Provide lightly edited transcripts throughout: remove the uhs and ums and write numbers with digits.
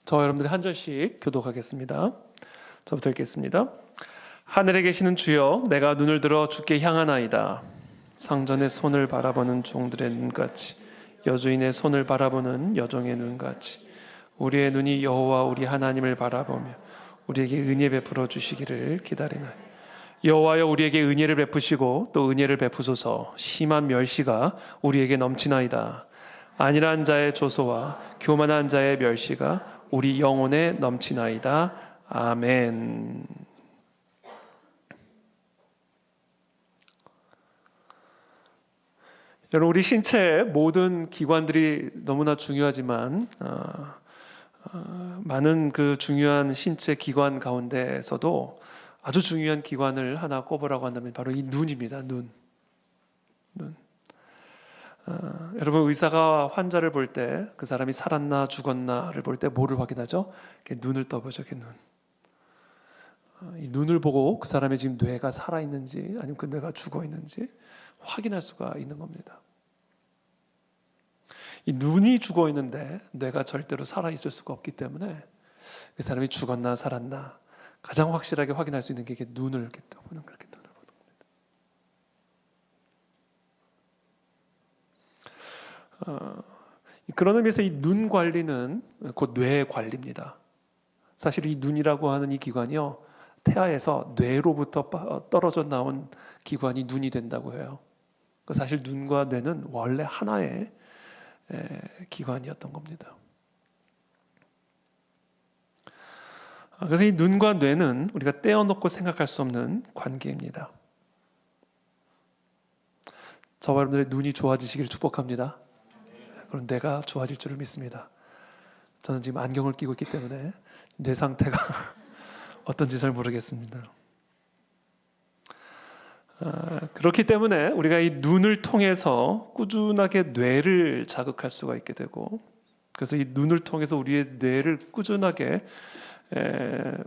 저와 여러분들이 한 절씩 교독하겠습니다. 저부터 읽겠습니다. 하늘에 계시는 주여, 내가 눈을 들어 주께 향하나이다. 상전의 손을 바라보는 종들의 눈같이, 여주인의 손을 바라보는 여종의 눈같이 우리의 눈이 여호와 우리 하나님을 바라보며 우리에게 은혜 베풀어 주시기를 기다리나이다. 여호와여, 우리에게 은혜를 베푸시고 또 은혜를 베푸소서. 심한 멸시가 우리에게 넘치나이다. 안일한 자의 조소와 교만한 자의 멸시가 우리 영혼에 넘치나이다. 아멘. 여러분, 우리 신체의 모든 기관들이 너무나 중요하지만 많은 그 중요한 신체 기관 가운데에서도 아주 중요한 기관을 하나 꼽으라고 한다면 바로 이 눈입니다. 눈. 여러분, 의사가 환자를 볼 때 그 사람이 살았나 죽었나를 볼 때 뭐를 확인하죠? 눈을 떠보죠. 이 눈을 보고 그 사람의 지금 뇌가 살아있는지 아니면 그 뇌가 죽어있는지 확인할 수가 있는 겁니다. 이 눈이 죽어있는데 뇌가 절대로 살아있을 수가 없기 때문에 그 사람이 죽었나 살았나 가장 확실하게 확인할 수 있는 게 눈을 이렇게 떠보는 거예요. 그런 의미에서 이 눈 관리는 곧 뇌 관리입니다. 사실 이 눈이라고 하는 이 기관이요, 태아에서 뇌로부터 떨어져 나온 기관이 눈이 된다고 해요. 사실 눈과 뇌는 원래 하나의 기관이었던 겁니다. 그래서 이 눈과 뇌는 우리가 떼어놓고 생각할 수 없는 관계입니다. 저와 여러분들의 눈이 좋아지시기를 축복합니다. 그럼 뇌가 좋아질 줄을 믿습니다. 저는 지금 안경을 끼고 있기 때문에 뇌 상태가 어떤지 잘 모르겠습니다. 그렇기 때문에 우리가 이 눈을 통해서 꾸준하게 뇌를 자극할 수가 있게 되고, 그래서 이 눈을 통해서 우리의 뇌를 꾸준하게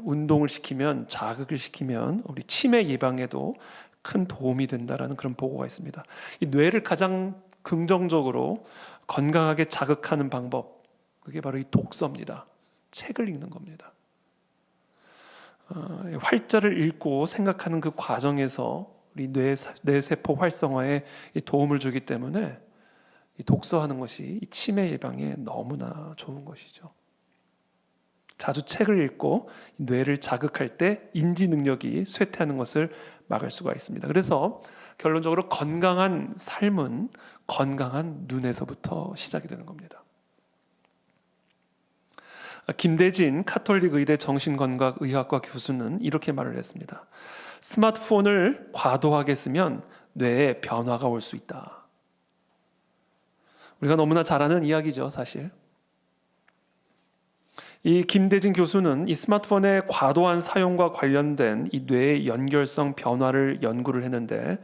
운동을 시키면, 자극을 시키면 우리 치매 예방에도 큰 도움이 된다라는 그런 보고가 있습니다. 이 뇌를 가장 긍정적으로 건강하게 자극하는 방법, 그게 바로 이 독서입니다. 책을 읽는 겁니다. 활자를 읽고 생각하는 그 과정에서 우리 뇌세포 활성화에 도움을 주기 때문에 이 독서하는 것이 이 치매 예방에 너무나 좋은 것이죠. 자주 책을 읽고 뇌를 자극할 때 인지 능력이 쇠퇴하는 것을 막을 수가 있습니다. 그래서 결론적으로 건강한 삶은 건강한 눈에서부터 시작이 되는 겁니다. 김대진 카톨릭 의대 정신건강의학과 교수는 이렇게 말을 했습니다. 스마트폰을 과도하게 쓰면 뇌에 변화가 올 수 있다. 우리가 너무나 잘 아는 이야기죠, 사실. 이 김대진 교수는 이 스마트폰의 과도한 사용과 관련된 이 뇌의 연결성 변화를 연구를 했는데,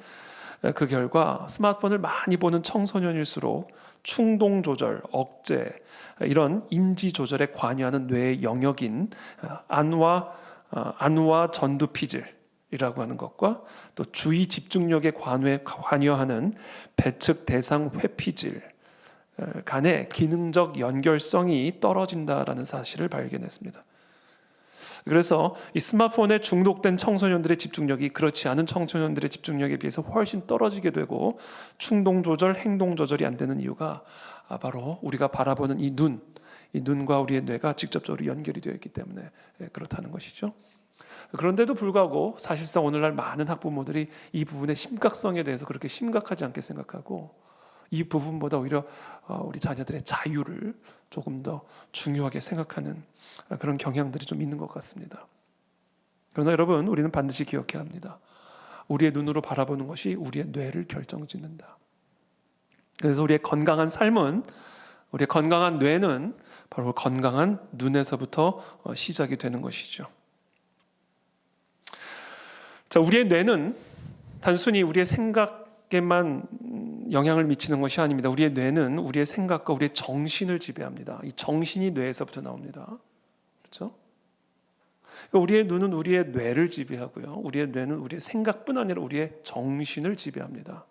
그 결과 스마트폰을 많이 보는 청소년일수록 충동 조절, 억제, 이런 인지 조절에 관여하는 뇌의 영역인 안와 전두피질이라고 하는 것과 또 주의 집중력에 관여하는 배측 대상 회피질 간의 기능적 연결성이 떨어진다라는 사실을 발견했습니다. 그래서 이 스마트폰에 중독된 청소년들의 집중력이 그렇지 않은 청소년들의 집중력에 비해서 훨씬 떨어지게 되고, 충동 조절, 행동 조절이 안 되는 이유가 바로 우리가 바라보는 이 눈과 우리의 뇌가 직접적으로 연결이 되어 있기 때문에 그렇다는 것이죠. 그런데도 불구하고 사실상 오늘날 많은 학부모들이 이 부분의 심각성에 대해서 그렇게 심각하지 않게 생각하고, 이 부분보다 오히려 우리 자녀들의 자유를 조금 더 중요하게 생각하는 그런 경향들이 좀 있는 것 같습니다. 그러나 여러분, 우리는 반드시 기억해야 합니다. 우리의 눈으로 바라보는 것이 우리의 뇌를 결정짓는다. 그래서 우리의 건강한 삶은, 우리의 건강한 뇌는 바로 건강한 눈에서부터 시작이 되는 것이죠. 자, 우리의 뇌는 단순히 우리의 생각에만 영향을 미치는 것이 아닙니다. 우리의 뇌는 우리의 생각과 우리의 정신을 지배합니다. 이 정신이 뇌에서부터 나옵니다. 그렇죠? 그러니까 우리의 눈은 우리의 뇌를 지배하고요. 우리의 뇌는 우리의 생각뿐 아니라 우리의 정신을 지배합니다.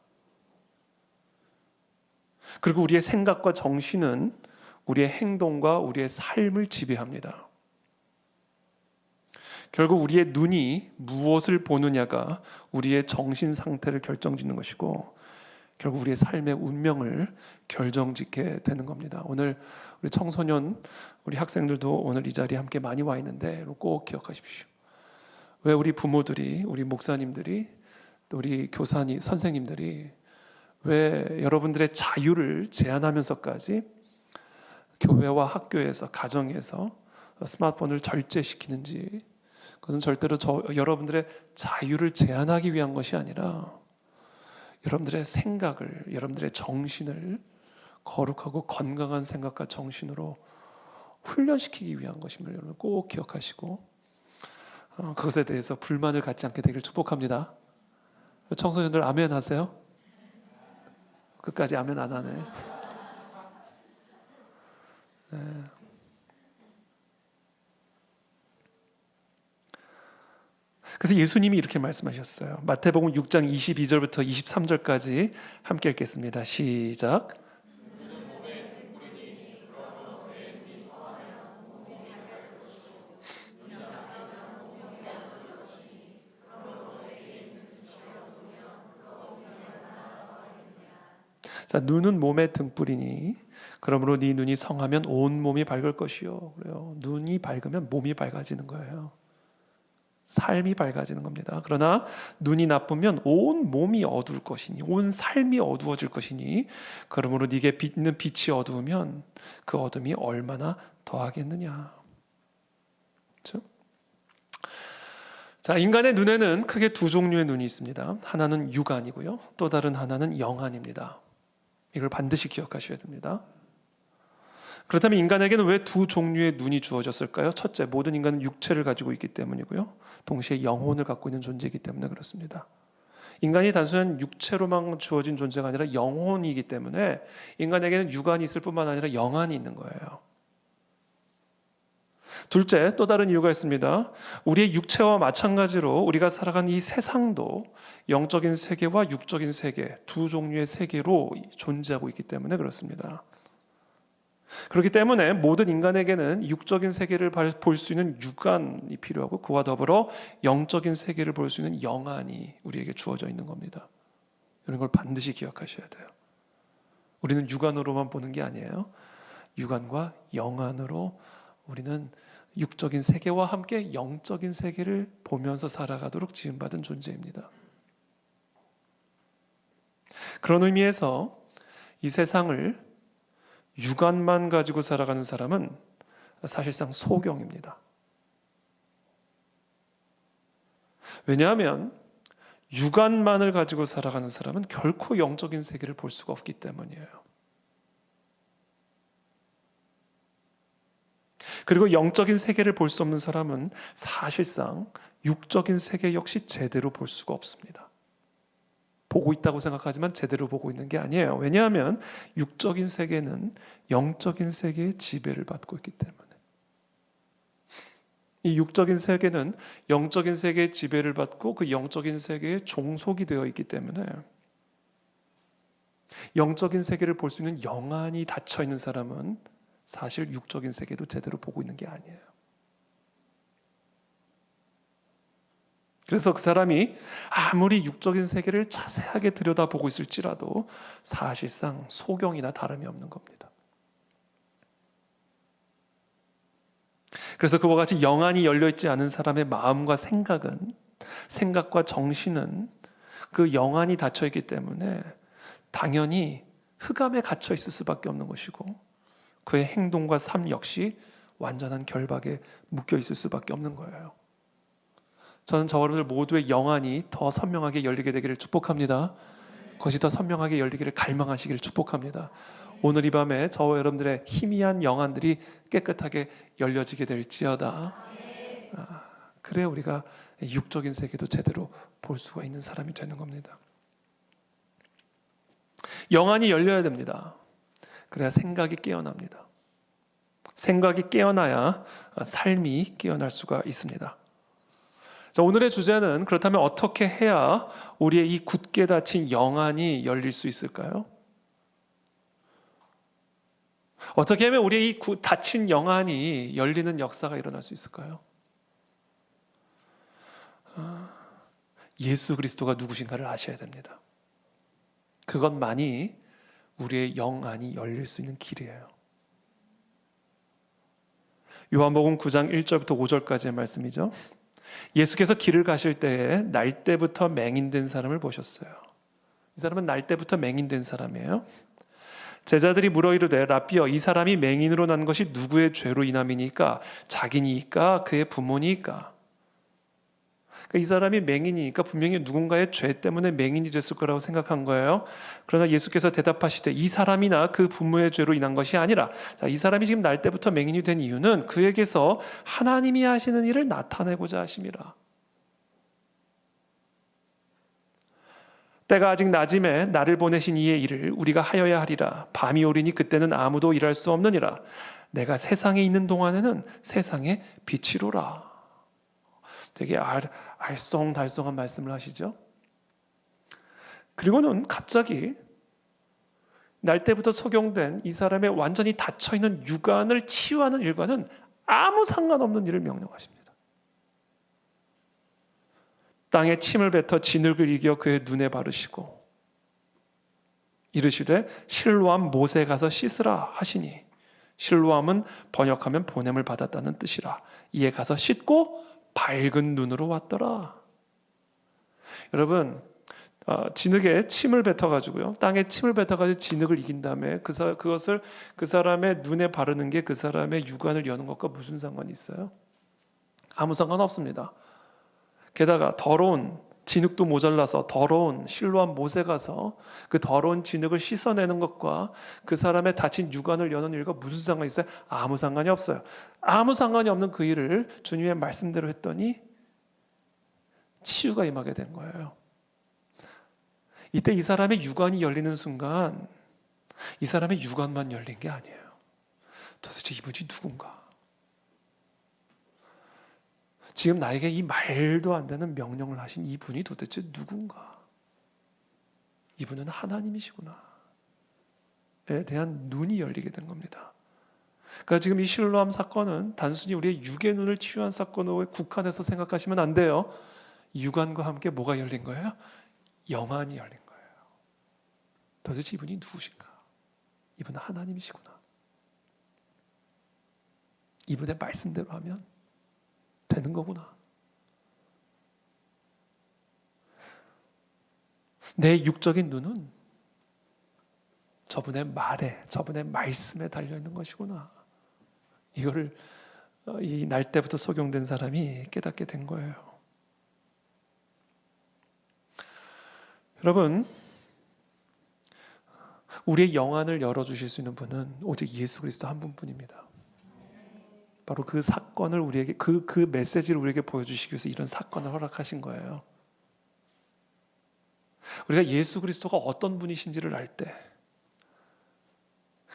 그리고 우리의 생각과 정신은 우리의 행동과 우리의 삶을 지배합니다. 결국 우리의 눈이 무엇을 보느냐가 우리의 정신 상태를 결정짓는 것이고 결국 우리의 삶의 운명을 결정짓게 되는 겁니다. 오늘 우리 청소년, 우리 학생들도 오늘 이 자리에 함께 많이 와 있는데 꼭 기억하십시오. 왜 우리 부모들이, 우리 목사님들이, 또 우리 교사님, 선생님들이 왜 여러분들의 자유를 제한하면서까지 교회와 학교에서, 가정에서 스마트폰을 절제시키는지, 그것은 절대로 여러분들의 자유를 제한하기 위한 것이 아니라 여러분들의 생각을, 여러분들의 정신을 거룩하고 건강한 생각과 정신으로 훈련시키기 위한 것임을 여러분 꼭 기억하시고 그것에 대해서 불만을 갖지 않게 되길 축복합니다. 청소년들 아멘 하세요? 끝까지 아멘 안 하네. 네. 그래서 예수님이 이렇게 말씀하셨어요. 마태복음 6장 22절부터 23절까지 함께 읽겠습니다. 시작. 자, 눈은 몸의 등불이니 그러므로 네 눈이 성하면 온 몸이 밝을 것이요. 그래요. 눈이 밝으면 몸이 밝아지는 거예요. 삶이 밝아지는 겁니다. 그러나 눈이 나쁘면 온 몸이 어두울 것이니, 온 삶이 어두워질 것이니, 그러므로 네게 있는 빛이 어두우면 그 어둠이 얼마나 더하겠느냐. 그렇죠? 자, 인간의 눈에는 크게 두 종류의 눈이 있습니다. 하나는 육안이고요, 또 다른 하나는 영안입니다. 이걸 반드시 기억하셔야 됩니다. 그렇다면 인간에게는 왜 두 종류의 눈이 주어졌을까요? 첫째, 모든 인간은 육체를 가지고 있기 때문이고요, 동시에 영혼을 갖고 있는 존재이기 때문에 그렇습니다. 인간이 단순한 육체로만 주어진 존재가 아니라 영혼이기 때문에 인간에게는 육안이 있을 뿐만 아니라 영안이 있는 거예요. 둘째, 또 다른 이유가 있습니다. 우리의 육체와 마찬가지로 우리가 살아가는 이 세상도 영적인 세계와 육적인 세계, 두 종류의 세계로 존재하고 있기 때문에 그렇습니다. 그렇기 때문에 모든 인간에게는 육적인 세계를 볼 수 있는 육안이 필요하고 그와 더불어 영적인 세계를 볼 수 있는 영안이 우리에게 주어져 있는 겁니다. 이런 걸 반드시 기억하셔야 돼요. 우리는 육안으로만 보는 게 아니에요. 육안과 영안으로 우리는 육적인 세계와 함께 영적인 세계를 보면서 살아가도록 지음받은 존재입니다. 그런 의미에서 이 세상을 육안만 가지고 살아가는 사람은 사실상 소경입니다. 왜냐하면 육안만을 가지고 살아가는 사람은 결코 영적인 세계를 볼 수가 없기 때문이에요. 그리고 영적인 세계를 볼 수 없는 사람은 사실상 육적인 세계 역시 제대로 볼 수가 없습니다. 보고 있다고 생각하지만 제대로 보고 있는 게 아니에요. 왜냐하면 육적인 세계는 영적인 세계의 지배를 받고 있기 때문에. 이 육적인 세계는 영적인 세계의 지배를 받고 그 영적인 세계의 종속이 되어 있기 때문에 영적인 세계를 볼 수 있는 영안이 닫혀 있는 사람은 사실 육적인 세계도 제대로 보고 있는 게 아니에요. 그래서 그 사람이 아무리 육적인 세계를 자세하게 들여다보고 있을지라도 사실상 소경이나 다름이 없는 겁니다. 그래서 그와 같이 영안이 열려있지 않은 사람의 마음과 생각과 정신은 그 영안이 닫혀있기 때문에 당연히 흑암에 갇혀 있을 수밖에 없는 것이고 그의 행동과 삶 역시 완전한 결박에 묶여 있을 수밖에 없는 거예요. 저는 저 여러분들 모두의 영안이 더 선명하게 열리게 되기를 축복합니다. 그것이 더 선명하게 열리기를 갈망하시기를 축복합니다. 오늘 이 밤에 저와 여러분들의 희미한 영안들이 깨끗하게 열려지게 될지어다. 그래야 우리가 육적인 세계도 제대로 볼 수가 있는 사람이 되는 겁니다. 영안이 열려야 됩니다. 그래야 생각이 깨어납니다. 생각이 깨어나야 삶이 깨어날 수가 있습니다. 자, 오늘의 주제는 그렇다면 어떻게 해야 우리의 이 굳게 닫힌 영안이 열릴 수 있을까요? 어떻게 하면 우리의 이 닫힌 영안이 열리는 역사가 일어날 수 있을까요? 예수 그리스도가 누구신가를 아셔야 됩니다. 그것만이 우리의 영안이 열릴 수 있는 길이에요. 요한복음 9장 1절부터 5절까지의 말씀이죠. 예수께서 길을 가실 때에 날 때부터 맹인된 사람을 보셨어요. 이 사람은 날 때부터 맹인된 사람이에요. 제자들이 물어 이르되 라삐여, 이 사람이 맹인으로 난 것이 누구의 죄로 인함이니까? 자기니까 그의 부모니까? 그러니까 이 사람이 맹인이니까 분명히 누군가의 죄 때문에 맹인이 됐을 거라고 생각한 거예요. 그러나 예수께서 대답하시되 이 사람이나 그 부모의 죄로 인한 것이 아니라, 자, 이 사람이 지금 날 때부터 맹인이 된 이유는 그에게서 하나님이 하시는 일을 나타내고자 하심이라. 때가 아직 낮음에 나를 보내신 이의 일을 우리가 하여야 하리라. 밤이 오리니 그때는 아무도 일할 수 없느니라. 내가 세상에 있는 동안에는 세상의 빛이로라. 되게 알쏭달쏭한 말씀을 하시죠. 그리고는 갑자기 날 때부터 소경된 이 사람의 완전히 닫혀있는 육안을 치유하는 일과는 아무 상관없는 일을 명령하십니다. 땅에 침을 뱉어 진흙을 이겨 그의 눈에 바르시고 이르시되 실로암 못에 가서 씻으라 하시니, 실로암은 번역하면 보냄을 받았다는 뜻이라. 이에 가서 씻고 밝은 눈으로 왔더라. 여러분, 진흙에 침을 뱉어가지고요, 땅에 침을 뱉어가지고 진흙을 이긴 다음에 그것을 그 사람의 눈에 바르는 게 그 사람의 육안을 여는 것과 무슨 상관이 있어요? 아무 상관 없습니다. 게다가 더러운 진흙도 모자라서 더러운 실로암 못에 가서 그 더러운 진흙을 씻어내는 것과 그 사람의 다친 육안을 여는 일과 무슨 상관이 있어요? 아무 상관이 없어요. 아무 상관이 없는 그 일을 주님의 말씀대로 했더니 치유가 임하게 된 거예요. 이때 이 사람의 육안이 열리는 순간 이 사람의 육안만 열린 게 아니에요. 도대체 이분이 누군가? 지금 나에게 이 말도 안 되는 명령을 하신 이분이 도대체 누군가? 이분은 하나님이시구나에 대한 눈이 열리게 된 겁니다. 그러니까 지금 이 실로암 사건은 단순히 우리의 육의 눈을 치유한 사건으로 국한해서 생각하시면 안 돼요. 육안과 함께 뭐가 열린 거예요? 영안이 열린 거예요. 도대체 이분이 누구신가? 이분은 하나님이시구나. 이분의 말씀대로 하면 되는 거구나. 내 육적인 눈은 저분의 말에, 저분의 말씀에 달려있는 것이구나. 이거를 이 날 때부터 소경된 사람이 깨닫게 된 거예요. 여러분, 우리의 영안을 열어주실 수 있는 분은 오직 예수 그리스도 한 분뿐입니다. 바로 그 사건을 우리에게, 그 메시지를 우리에게 보여주시기 위해서 이런 사건을 허락하신 거예요. 우리가 예수 그리스도가 어떤 분이신지를 알 때,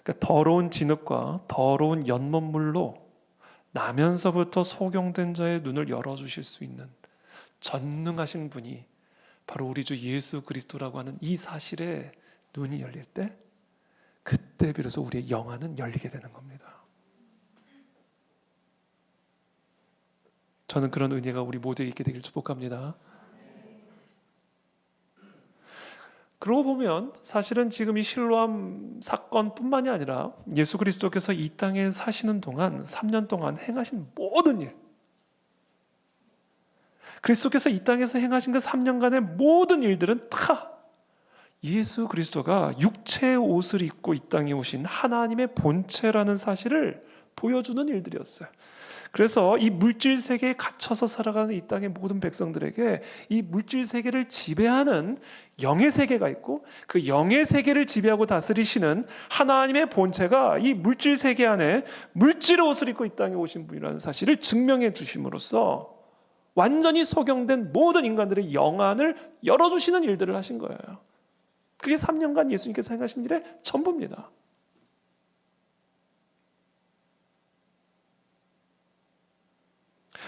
그러니까 더러운 진흙과 더러운 연못물로 나면서부터 소경된 자의 눈을 열어주실 수 있는 전능하신 분이 바로 우리 주 예수 그리스도라고 하는 이 사실에 눈이 열릴 때, 그때 비로소 우리의 영안은 열리게 되는 겁니다. 저는 그런 은혜가 우리 모두에게 있게 되길 축복합니다. 그러고 보면 사실은 지금 이 실로암 사건뿐만이 아니라 예수 그리스도께서 이 땅에 사시는 동안 3년 동안 행하신 모든 일, 그리스도께서 이 땅에서 행하신 그 3년간의 모든 일들은 다 예수 그리스도가 육체의 옷을 입고 이 땅에 오신 하나님의 본체라는 사실을 보여주는 일들이었어요. 그래서 이 물질 세계에 갇혀서 살아가는 이 땅의 모든 백성들에게 이 물질 세계를 지배하는 영의 세계가 있고, 그 영의 세계를 지배하고 다스리시는 하나님의 본체가 이 물질 세계 안에 물질의 옷을 입고 이 땅에 오신 분이라는 사실을 증명해 주심으로써 완전히 소경된 모든 인간들의 영안을 열어주시는 일들을 하신 거예요. 그게 3년간 예수님께서 행하신 일의 전부입니다.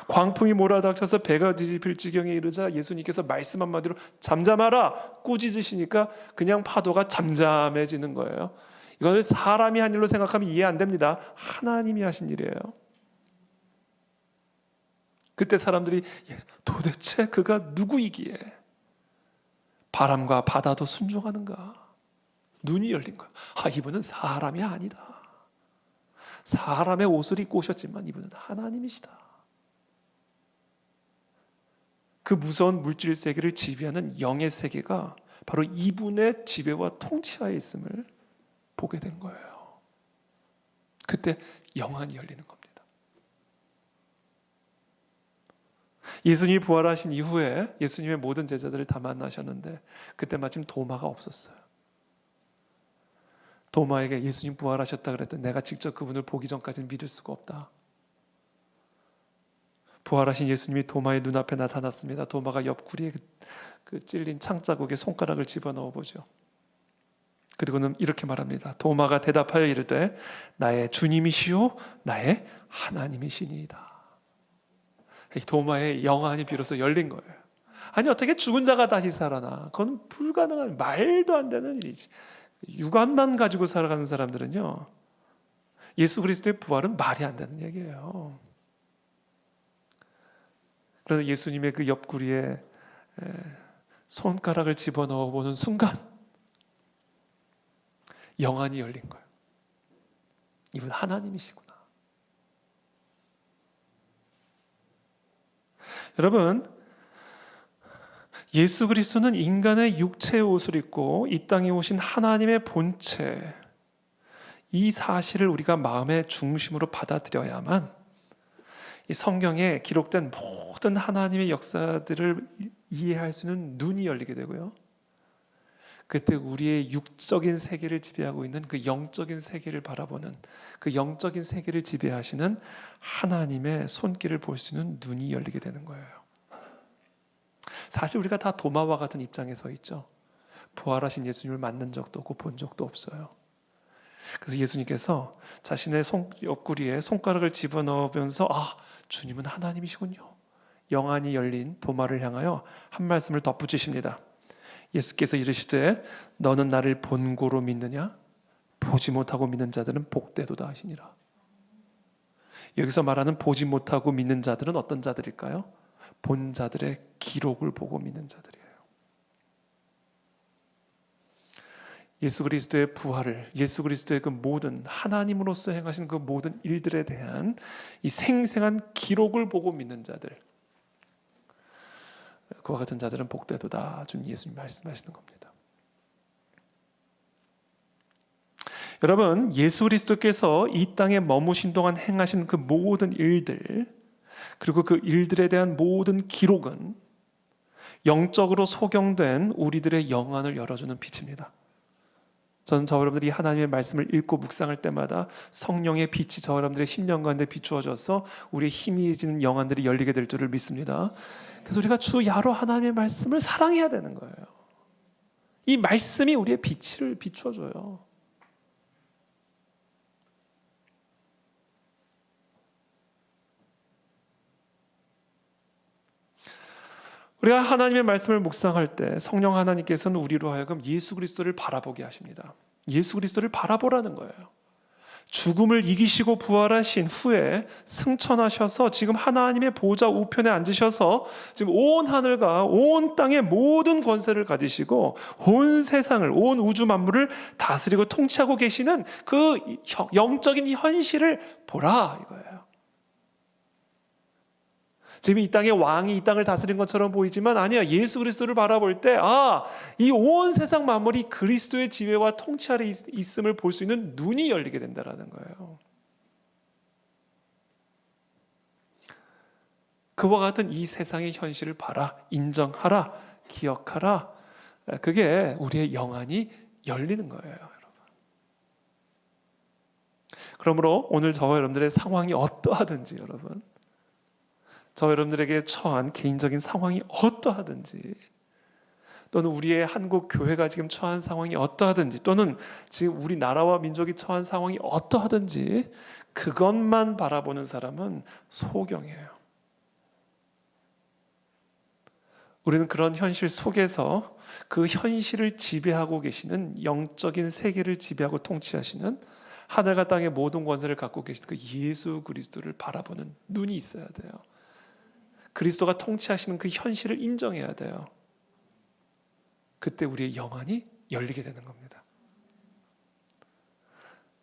광풍이 몰아닥쳐서 배가 뒤집힐 지경에 이르자 예수님께서 말씀 한마디로 잠잠하라 꾸짖으시니까 그냥 파도가 잠잠해지는 거예요. 이걸 사람이 한 일로 생각하면 이해 안 됩니다. 하나님이 하신 일이에요. 그때 사람들이 도대체 그가 누구이기에 바람과 바다도 순종하는가? 눈이 열린 거야. 이분은 사람이 아니다. 사람의 옷을 입고 오셨지만 이분은 하나님이시다. 그 무서운 물질 세계를 지배하는 영의 세계가 바로 이분의 지배와 통치하에 있음을 보게 된 거예요. 그때 영안이 열리는 겁니다. 예수님이 부활하신 이후에 예수님의 모든 제자들을 다 만나셨는데 그때 마침 도마가 없었어요. 도마에게 예수님 부활하셨다 그랬더니 내가 직접 그분을 보기 전까지는 믿을 수가 없다. 부활하신 예수님이 도마의 눈앞에 나타났습니다. 도마가 옆구리에 그 찔린 창자국에 손가락을 집어넣어 보죠. 그리고는 이렇게 말합니다. 도마가 대답하여 이르되 나의 주님이시요 나의 하나님이시니이다. 도마의 영안이 비로소 열린 거예요. 아니 어떻게 죽은 자가 다시 살아나? 그건 불가능한, 말도 안 되는 일이지. 육안만 가지고 살아가는 사람들은요, 예수 그리스도의 부활은 말이 안 되는 얘기예요. 그러나 예수님의 그 옆구리에 손가락을 집어넣어 보는 순간 영안이 열린 거예요. 이분 하나님이시구나. 여러분, 예수 그리스도는 인간의 육체의 옷을 입고 이 땅에 오신 하나님의 본체, 이 사실을 우리가 마음의 중심으로 받아들여야만 이 성경에 기록된 모든 하나님의 역사들을 이해할 수 있는 눈이 열리게 되고요. 그때 우리의 육적인 세계를 지배하고 있는 그 영적인 세계를 바라보는, 그 영적인 세계를 지배하시는 하나님의 손길을 볼 수 있는 눈이 열리게 되는 거예요. 사실 우리가 다 도마와 같은 입장에 서 있죠. 부활하신 예수님을 만난 적도 없고 본 적도 없어요. 그래서 예수님께서 자신의 옆구리에 손가락을 집어넣으면서 주님은 하나님이시군요. 영안이 열린 도마를 향하여 한 말씀을 덧붙이십니다. 예수께서 이르시되 너는 나를 본고로 믿느냐? 보지 못하고 믿는 자들은 복되도다 하시니라. 여기서 말하는 보지 못하고 믿는 자들은 어떤 자들일까요? 본 자들의 기록을 보고 믿는 자들이에요. 예수 그리스도의 부활을, 예수 그리스도의 그 모든 하나님으로서 행하신 그 모든 일들에 대한 이 생생한 기록을 보고 믿는 자들, 그와 같은 자들은 복되도다. 주님 예수님 말씀하시는 겁니다. 여러분, 예수 그리스도께서 이 땅에 머무신 동안 행하신 그 모든 일들, 그리고 그 일들에 대한 모든 기록은 영적으로 소경된 우리들의 영안을 열어주는 빛입니다. 저는 저 여러분들이 하나님의 말씀을 읽고 묵상할 때마다 성령의 빛이 저 여러분들의 심령 가운데 비추어져서 우리의 희미해지는 영안들이 열리게 될 줄을 믿습니다. 그래서 우리가 주 야로 하나님의 말씀을 사랑해야 되는 거예요. 이 말씀이 우리의 빛을 비추어줘요. 우리가 하나님의 말씀을 묵상할 때 성령 하나님께서는 우리로 하여금 예수 그리스도를 바라보게 하십니다. 예수 그리스도를 바라보라는 거예요. 죽음을 이기시고 부활하신 후에 승천하셔서 지금 하나님의 보좌 우편에 앉으셔서 지금 온 하늘과 온 땅의 모든 권세를 가지시고 온 세상을, 온 우주 만물을 다스리고 통치하고 계시는 그 영적인 현실을 보라 이거예요. 지금 이 땅의 왕이 이 땅을 다스린 것처럼 보이지만 아니야. 예수 그리스도를 바라볼 때 이 온 세상 만물이 그리스도의 지배와 통치 아래 있음을 볼 수 있는 눈이 열리게 된다는 거예요. 그와 같은 이 세상의 현실을 봐라, 인정하라, 기억하라. 그게 우리의 영안이 열리는 거예요, 여러분. 그러므로 오늘 저와 여러분들의 상황이 어떠하든지 여러분, 저 여러분들에게 처한 개인적인 상황이 어떠하든지, 또는 우리의 한국 교회가 지금 처한 상황이 어떠하든지, 또는 지금 우리 나라와 민족이 처한 상황이 어떠하든지 그것만 바라보는 사람은 소경이에요. 우리는 그런 현실 속에서 그 현실을 지배하고 계시는, 영적인 세계를 지배하고 통치하시는 하늘과 땅의 모든 권세를 갖고 계신 그 예수 그리스도를 바라보는 눈이 있어야 돼요. 그리스도가 통치하시는 그 현실을 인정해야 돼요. 그때 우리의 영안이 열리게 되는 겁니다.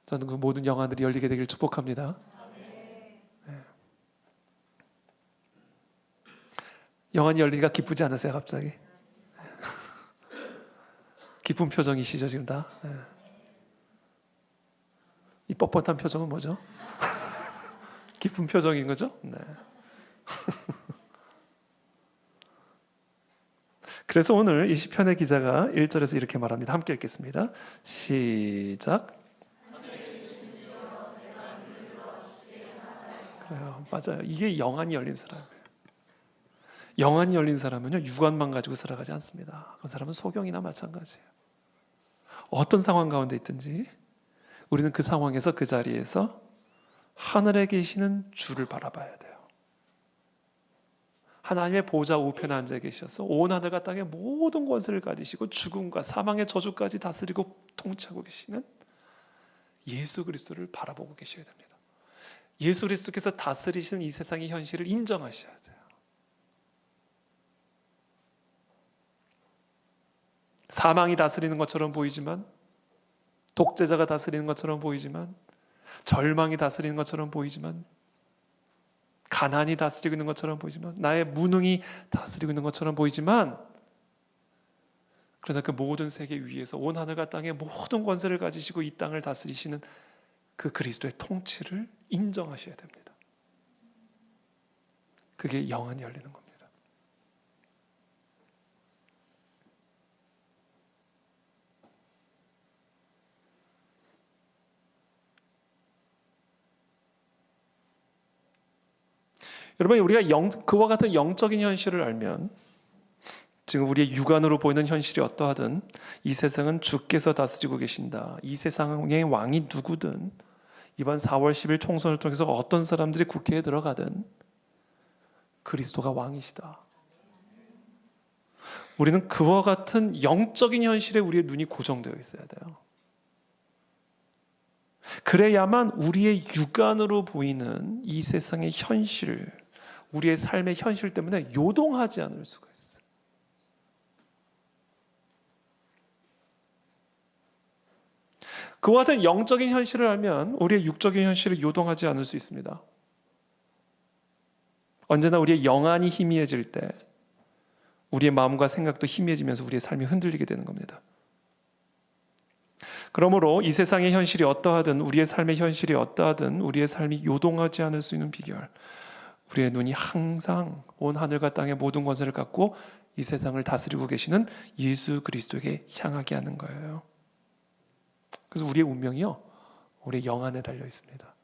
저는 그 모든 영안들이 열리게 되길 축복합니다. 네. 영안이 열리니까 기쁘지 않으세요, 갑자기? 기쁜 표정이시죠, 지금 다? 네. 이 뻣뻣한 표정은 뭐죠? 기쁜 표정인 거죠? 네. 그래서 오늘 이 시편의 기자가 1절에서 이렇게 말합니다. 함께 읽겠습니다. 시작. 그래요, 맞아요. 이게 영안이 열린 사람이에요. 영안이 열린 사람은요, 육안만 가지고 살아가지 않습니다. 그 사람은 소경이나 마찬가지예요. 어떤 상황 가운데 있든지 우리는 그 상황에서, 그 자리에서 하늘에 계시는 주를 바라봐야 돼요. 하나님의 보좌 우편에 앉아 계셔서 온 하늘과 땅의 모든 권세를 가지시고 죽음과 사망의 저주까지 다스리고 통치하고 계시는 예수 그리스도를 바라보고 계셔야 됩니다. 예수 그리스도께서 다스리시는 이 세상의 현실을 인정하셔야 돼요. 사망이 다스리는 것처럼 보이지만, 독재자가 다스리는 것처럼 보이지만, 절망이 다스리는 것처럼 보이지만, 가난이 다스리고 있는 것처럼 보이지만, 나의 무능이 다스리고 있는 것처럼 보이지만, 그러나 그 모든 세계 위에서 온 하늘과 땅의 모든 권세를 가지시고 이 땅을 다스리시는 그 그리스도의 통치를 인정하셔야 됩니다. 그게 영안이 열리는 겁니다. 여러분, 우리가 그와 같은 영적인 현실을 알면, 지금 우리의 육안으로 보이는 현실이 어떠하든 이 세상은 주께서 다스리고 계신다. 이 세상의 왕이 누구든, 이번 4월 10일 총선을 통해서 어떤 사람들이 국회에 들어가든 그리스도가 왕이시다. 우리는 그와 같은 영적인 현실에 우리의 눈이 고정되어 있어야 돼요. 그래야만 우리의 육안으로 보이는 이 세상의 현실, 우리의 삶의 현실 때문에 요동하지 않을 수가 있어요. 그와 같은 영적인 현실을 알면 우리의 육적인 현실을 요동하지 않을 수 있습니다. 언제나 우리의 영안이 희미해질 때 우리의 마음과 생각도 희미해지면서 우리의 삶이 흔들리게 되는 겁니다. 그러므로 이 세상의 현실이 어떠하든, 우리의 삶의 현실이 어떠하든 우리의 삶이 요동하지 않을 수 있는 비결, 우리의 눈이 항상 온 하늘과 땅의 모든 권세를 갖고 이 세상을 다스리고 계시는 예수 그리스도에게 향하게 하는 거예요. 그래서 우리의 운명이요, 우리의 영안에 달려 있습니다.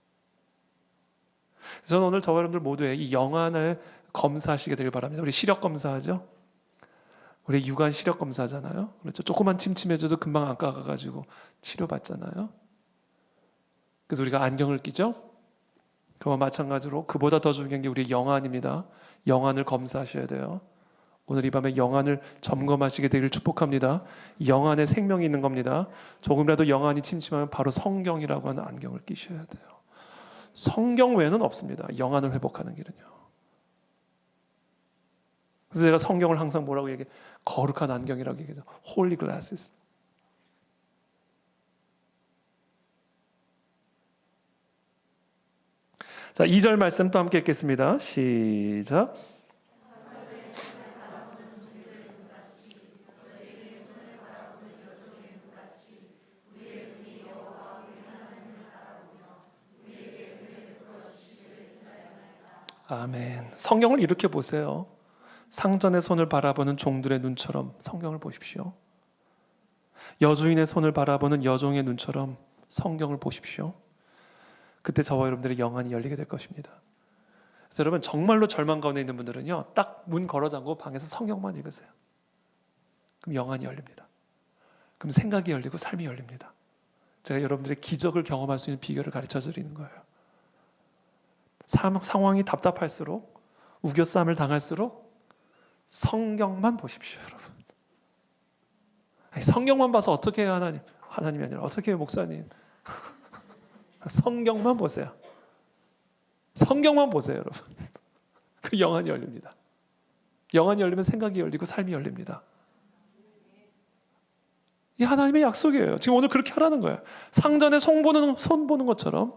저는 오늘 저와 여러분들 모두의 이 영안을 검사하시게 되길 바랍니다. 우리 시력 검사하죠? 우리 육안 시력 검사하잖아요. 그렇죠? 조금만 침침해져도 금방 안 깎아가지고 치료받잖아요. 그래서 우리가 안경을 끼죠? 그와 마찬가지로 그보다 더 중요한 게 우리 영안입니다. 영안을 검사하셔야 돼요. 오늘 이 밤에 영안을 점검하시게 되기를 축복합니다. 영안에 생명이 있는 겁니다. 조금이라도 영안이 침침하면 바로 성경이라고 하는 안경을 끼셔야 돼요. 성경 외에는 없습니다. 영안을 회복하는 길은요. 그래서 제가 성경을 항상 뭐라고 얘기해? 거룩한 안경이라고 얘기해서 Holy Glasses. 자, 2절 말씀 또 함께 읽겠습니다. 시작. 아멘. 성경을 이렇게 보세요. 상전의 손을 바라보는 종들의 눈처럼 성경을 보십시오. 여주인의 손을 바라보는 여종의 눈처럼 성경을 보십시오. 그때 저와 여러분들의 영안이 열리게 될 것입니다. 그래서 여러분, 정말로 절망 가운데 있는 분들은요, 딱 문 걸어 잠그고 방에서 성경만 읽으세요. 그럼 영안이 열립니다. 그럼 생각이 열리고 삶이 열립니다. 제가 여러분들의 기적을 경험할 수 있는 비결을 가르쳐 드리는 거예요. 상황이 답답할수록, 우겨싸움을 당할수록 성경만 보십시오, 여러분. 아니, 성경만 봐서 어떻게 해요, 하나님이 아니라 어떻게 해요, 목사님? 성경만 보세요. 성경만 보세요, 여러분. 그 영안이 열립니다. 영안이 열리면 생각이 열리고 삶이 열립니다. 이 하나님의 약속이에요. 지금 오늘 그렇게 하라는 거예요. 상전에 손 보는 것처럼,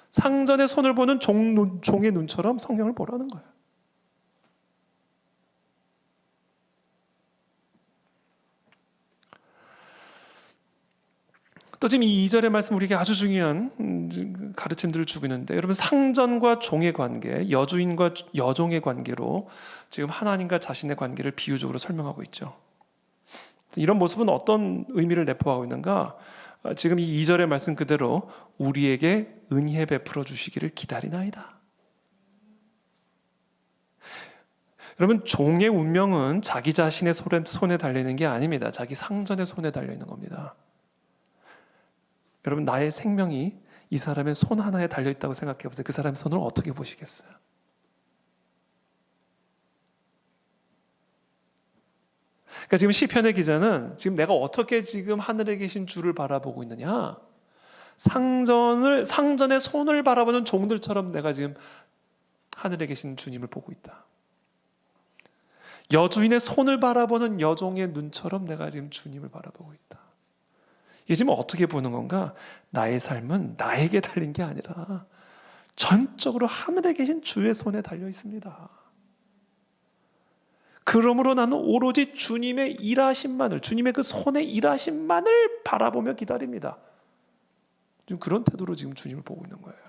상전에 손을 보는 종의 눈처럼 성경을 보라는 거예요. 또 지금 이 2절의 말씀 우리에게 아주 중요한 가르침들을 주고 있는데, 여러분, 상전과 종의 관계, 여주인과 여종의 관계로 지금 하나님과 자신의 관계를 비유적으로 설명하고 있죠. 이런 모습은 어떤 의미를 내포하고 있는가? 지금 이 2절의 말씀 그대로 우리에게 은혜 베풀어 주시기를 기다리나이다. 여러분, 종의 운명은 자기 자신의 손에 달려있는 게 아닙니다. 자기 상전의 손에 달려있는 겁니다. 여러분, 나의 생명이 이 사람의 손 하나에 달려있다고 생각해 보세요. 그 사람의 손을 어떻게 보시겠어요? 그러니까 지금 시편의 기자는 지금 내가 어떻게 지금 하늘에 계신 주를 바라보고 있느냐? 상전의 손을 바라보는 종들처럼 내가 지금 하늘에 계신 주님을 보고 있다. 여주인의 손을 바라보는 여종의 눈처럼 내가 지금 주님을 바라보고 있다. 이게 지금 어떻게 보는 건가? 나의 삶은 나에게 달린 게 아니라 전적으로 하늘에 계신 주의 손에 달려 있습니다. 그러므로 나는 오로지 주님의 일하심만을, 주님의 그 손의 일하심만을 바라보며 기다립니다. 지금 그런 태도로 지금 주님을 보고 있는 거예요.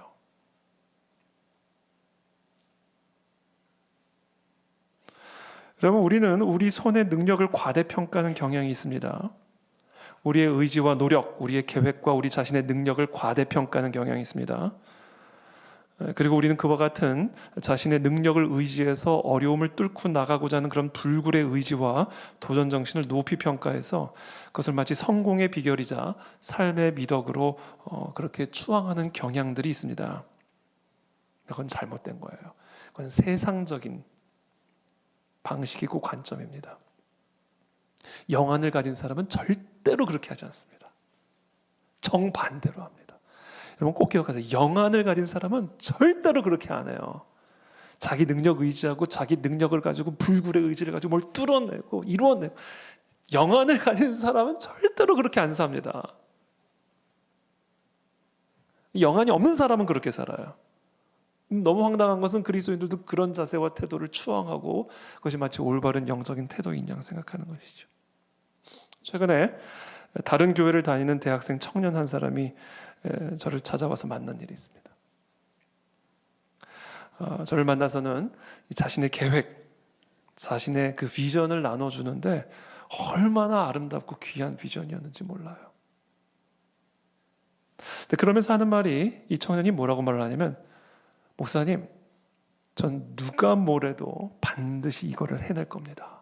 여러분, 우리는 우리 손의 능력을 과대평가하는 경향이 있습니다. 우리의 의지와 노력, 우리의 계획과 우리 자신의 능력을 과대평가하는 경향이 있습니다. 그리고 우리는 그와 같은 자신의 능력을 의지해서 어려움을 뚫고 나가고자 하는 그런 불굴의 의지와 도전 정신을 높이 평가해서 그것을 마치 성공의 비결이자 삶의 미덕으로 그렇게 추앙하는 경향들이 있습니다. 그건 잘못된 거예요. 그건 세상적인 방식이고 관점입니다. 영안을 가진 사람은 절대로 그렇게 하지 않습니다. 정반대로 합니다. 여러분 꼭 기억하세요. 영안을 가진 사람은 절대로 그렇게 안 해요. 자기 능력 의지하고 자기 능력을 가지고 불굴의 의지를 가지고 뭘 뚫어내고 이루어내고, 영안을 가진 사람은 절대로 그렇게 안 삽니다. 영안이 없는 사람은 그렇게 살아요. 너무 황당한 것은 그리스도인들도 그런 자세와 태도를 추앙하고 그것이 마치 올바른 영적인 태도인 양 생각하는 것이죠. 최근에 다른 교회를 다니는 대학생 청년 한 사람이 저를 찾아와서 만난 일이 있습니다. 저를 만나서는 자신의 계획, 자신의 그 비전을 나눠주는데 얼마나 아름답고 귀한 비전이었는지 몰라요. 근데 그러면서 하는 말이, 이 청년이 뭐라고 말을 하냐면, 목사님, 전 누가 뭐래도 반드시 이거를 해낼 겁니다.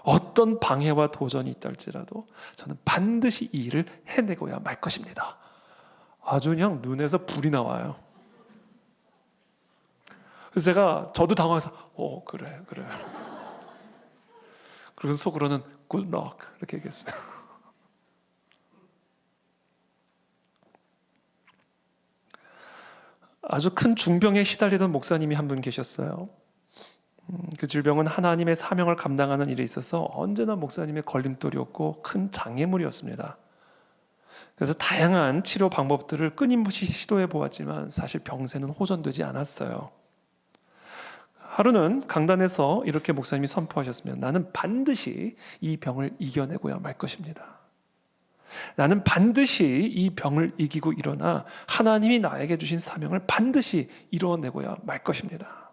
어떤 방해와 도전이 있다 할지라도 저는 반드시 이 일을 해내고야 말 것입니다. 아주 그냥 눈에서 불이 나와요. 그래서 저도 당황해서 그래. 그래서 속으로는 good luck 이렇게 얘기했어요. 아주 큰 중병에 시달리던 목사님이 한 분 계셨어요. 그 질병은 하나님의 사명을 감당하는 일에 있어서 언제나 목사님의 걸림돌이었고 큰 장애물이었습니다. 그래서 다양한 치료 방법들을 끊임없이 시도해 보았지만 사실 병세는 호전되지 않았어요. 하루는 강단에서 이렇게 목사님이 선포하셨으면, 나는 반드시 이 병을 이겨내고야 말 것입니다. 나는 반드시 이 병을 이기고 일어나 하나님이 나에게 주신 사명을 반드시 이뤄내고야 말 것입니다.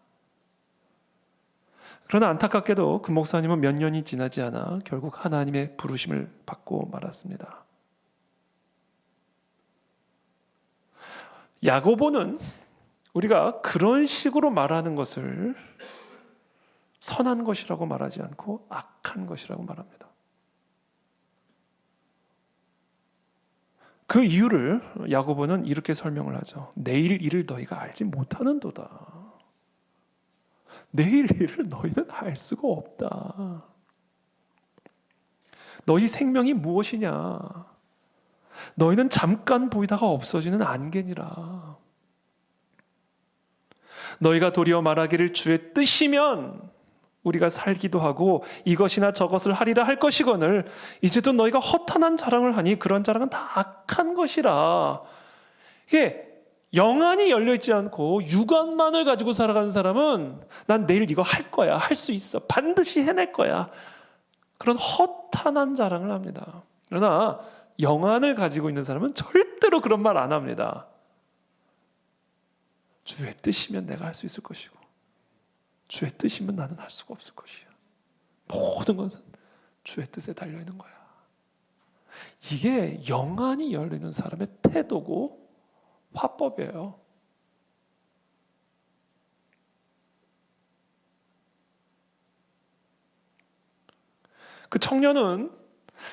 그러나 안타깝게도 그 목사님은 몇 년이 지나지 않아 결국 하나님의 부르심을 받고 말았습니다. 야고보는 우리가 그런 식으로 말하는 것을 선한 것이라고 말하지 않고 악한 것이라고 말합니다. 그 이유를 야고보는 이렇게 설명을 하죠. 내일 일을 너희가 알지 못하는도다. 내일 일을 너희는 알 수가 없다. 너희 생명이 무엇이냐? 너희는 잠깐 보이다가 없어지는 안개니라. 너희가 도리어 말하기를 주의 뜻이면 우리가 살기도 하고 이것이나 저것을 하리라 할 것이거늘 이제도 너희가 허탄한 자랑을 하니 그런 자랑은 다 악한 것이라. 이게 영안이 열려있지 않고 육안만을 가지고 살아가는 사람은 난 내일 이거 할 거야, 할 수 있어, 반드시 해낼 거야, 그런 허탄한 자랑을 합니다. 그러나 영안을 가지고 있는 사람은 절대로 그런 말 안 합니다. 주의 뜻이면 내가 할 수 있을 것이고 주의 뜻이면 나는 할 수가 없을 것이야. 모든 것은 주의 뜻에 달려있는 거야. 이게 영안이 열리는 사람의 태도고 화법이에요. 그 청년은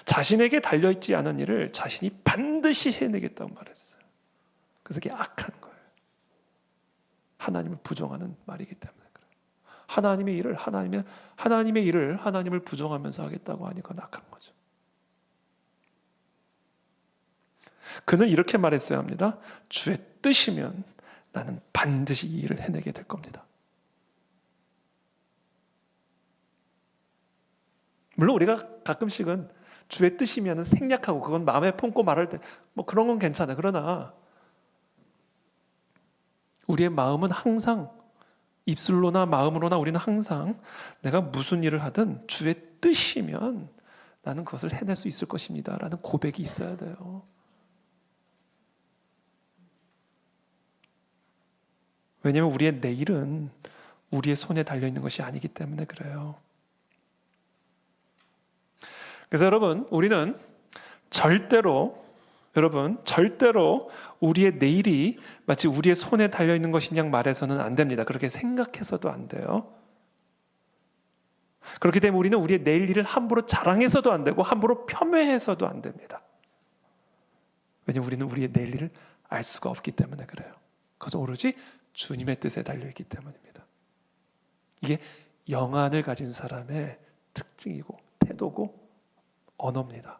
자신에게 달려있지 않은 일을 자신이 반드시 해내겠다고 말했어요. 그래서 그게 악한 거예요. 하나님을 부정하는 말이기 때문에 그래요. 하나님의 일을 하나님을 부정하면서 하겠다고 하니 그건 악한 거죠. 그는 이렇게 말했어야 합니다. 주의 뜻이면 나는 반드시 이 일을 해내게 될 겁니다. 물론 우리가 가끔씩은 주의 뜻이면 생략하고 그건 마음에 품고 말할 때 뭐 그런 건 괜찮아요. 그러나 우리의 마음은 항상 입술로나 마음으로나 우리는 항상 내가 무슨 일을 하든 주의 뜻이면 나는 그것을 해낼 수 있을 것입니다 라는 고백이 있어야 돼요. 왜냐하면 우리의 내일은 우리의 손에 달려있는 것이 아니기 때문에 그래요. 그래서 여러분, 우리는 절대로 우리의 내일이 마치 우리의 손에 달려있는 것인 양 말해서는 안 됩니다. 그렇게 생각해서도 안 돼요. 그렇기 때문에 우리는 우리의 내일 일을 함부로 자랑해서도 안 되고 함부로 폄훼해서도 안 됩니다. 왜냐하면 우리는 우리의 내일 일을 알 수가 없기 때문에 그래요. 그것은 오로지 주님의 뜻에 달려있기 때문입니다. 이게 영안을 가진 사람의 특징이고 태도고 언어입니다.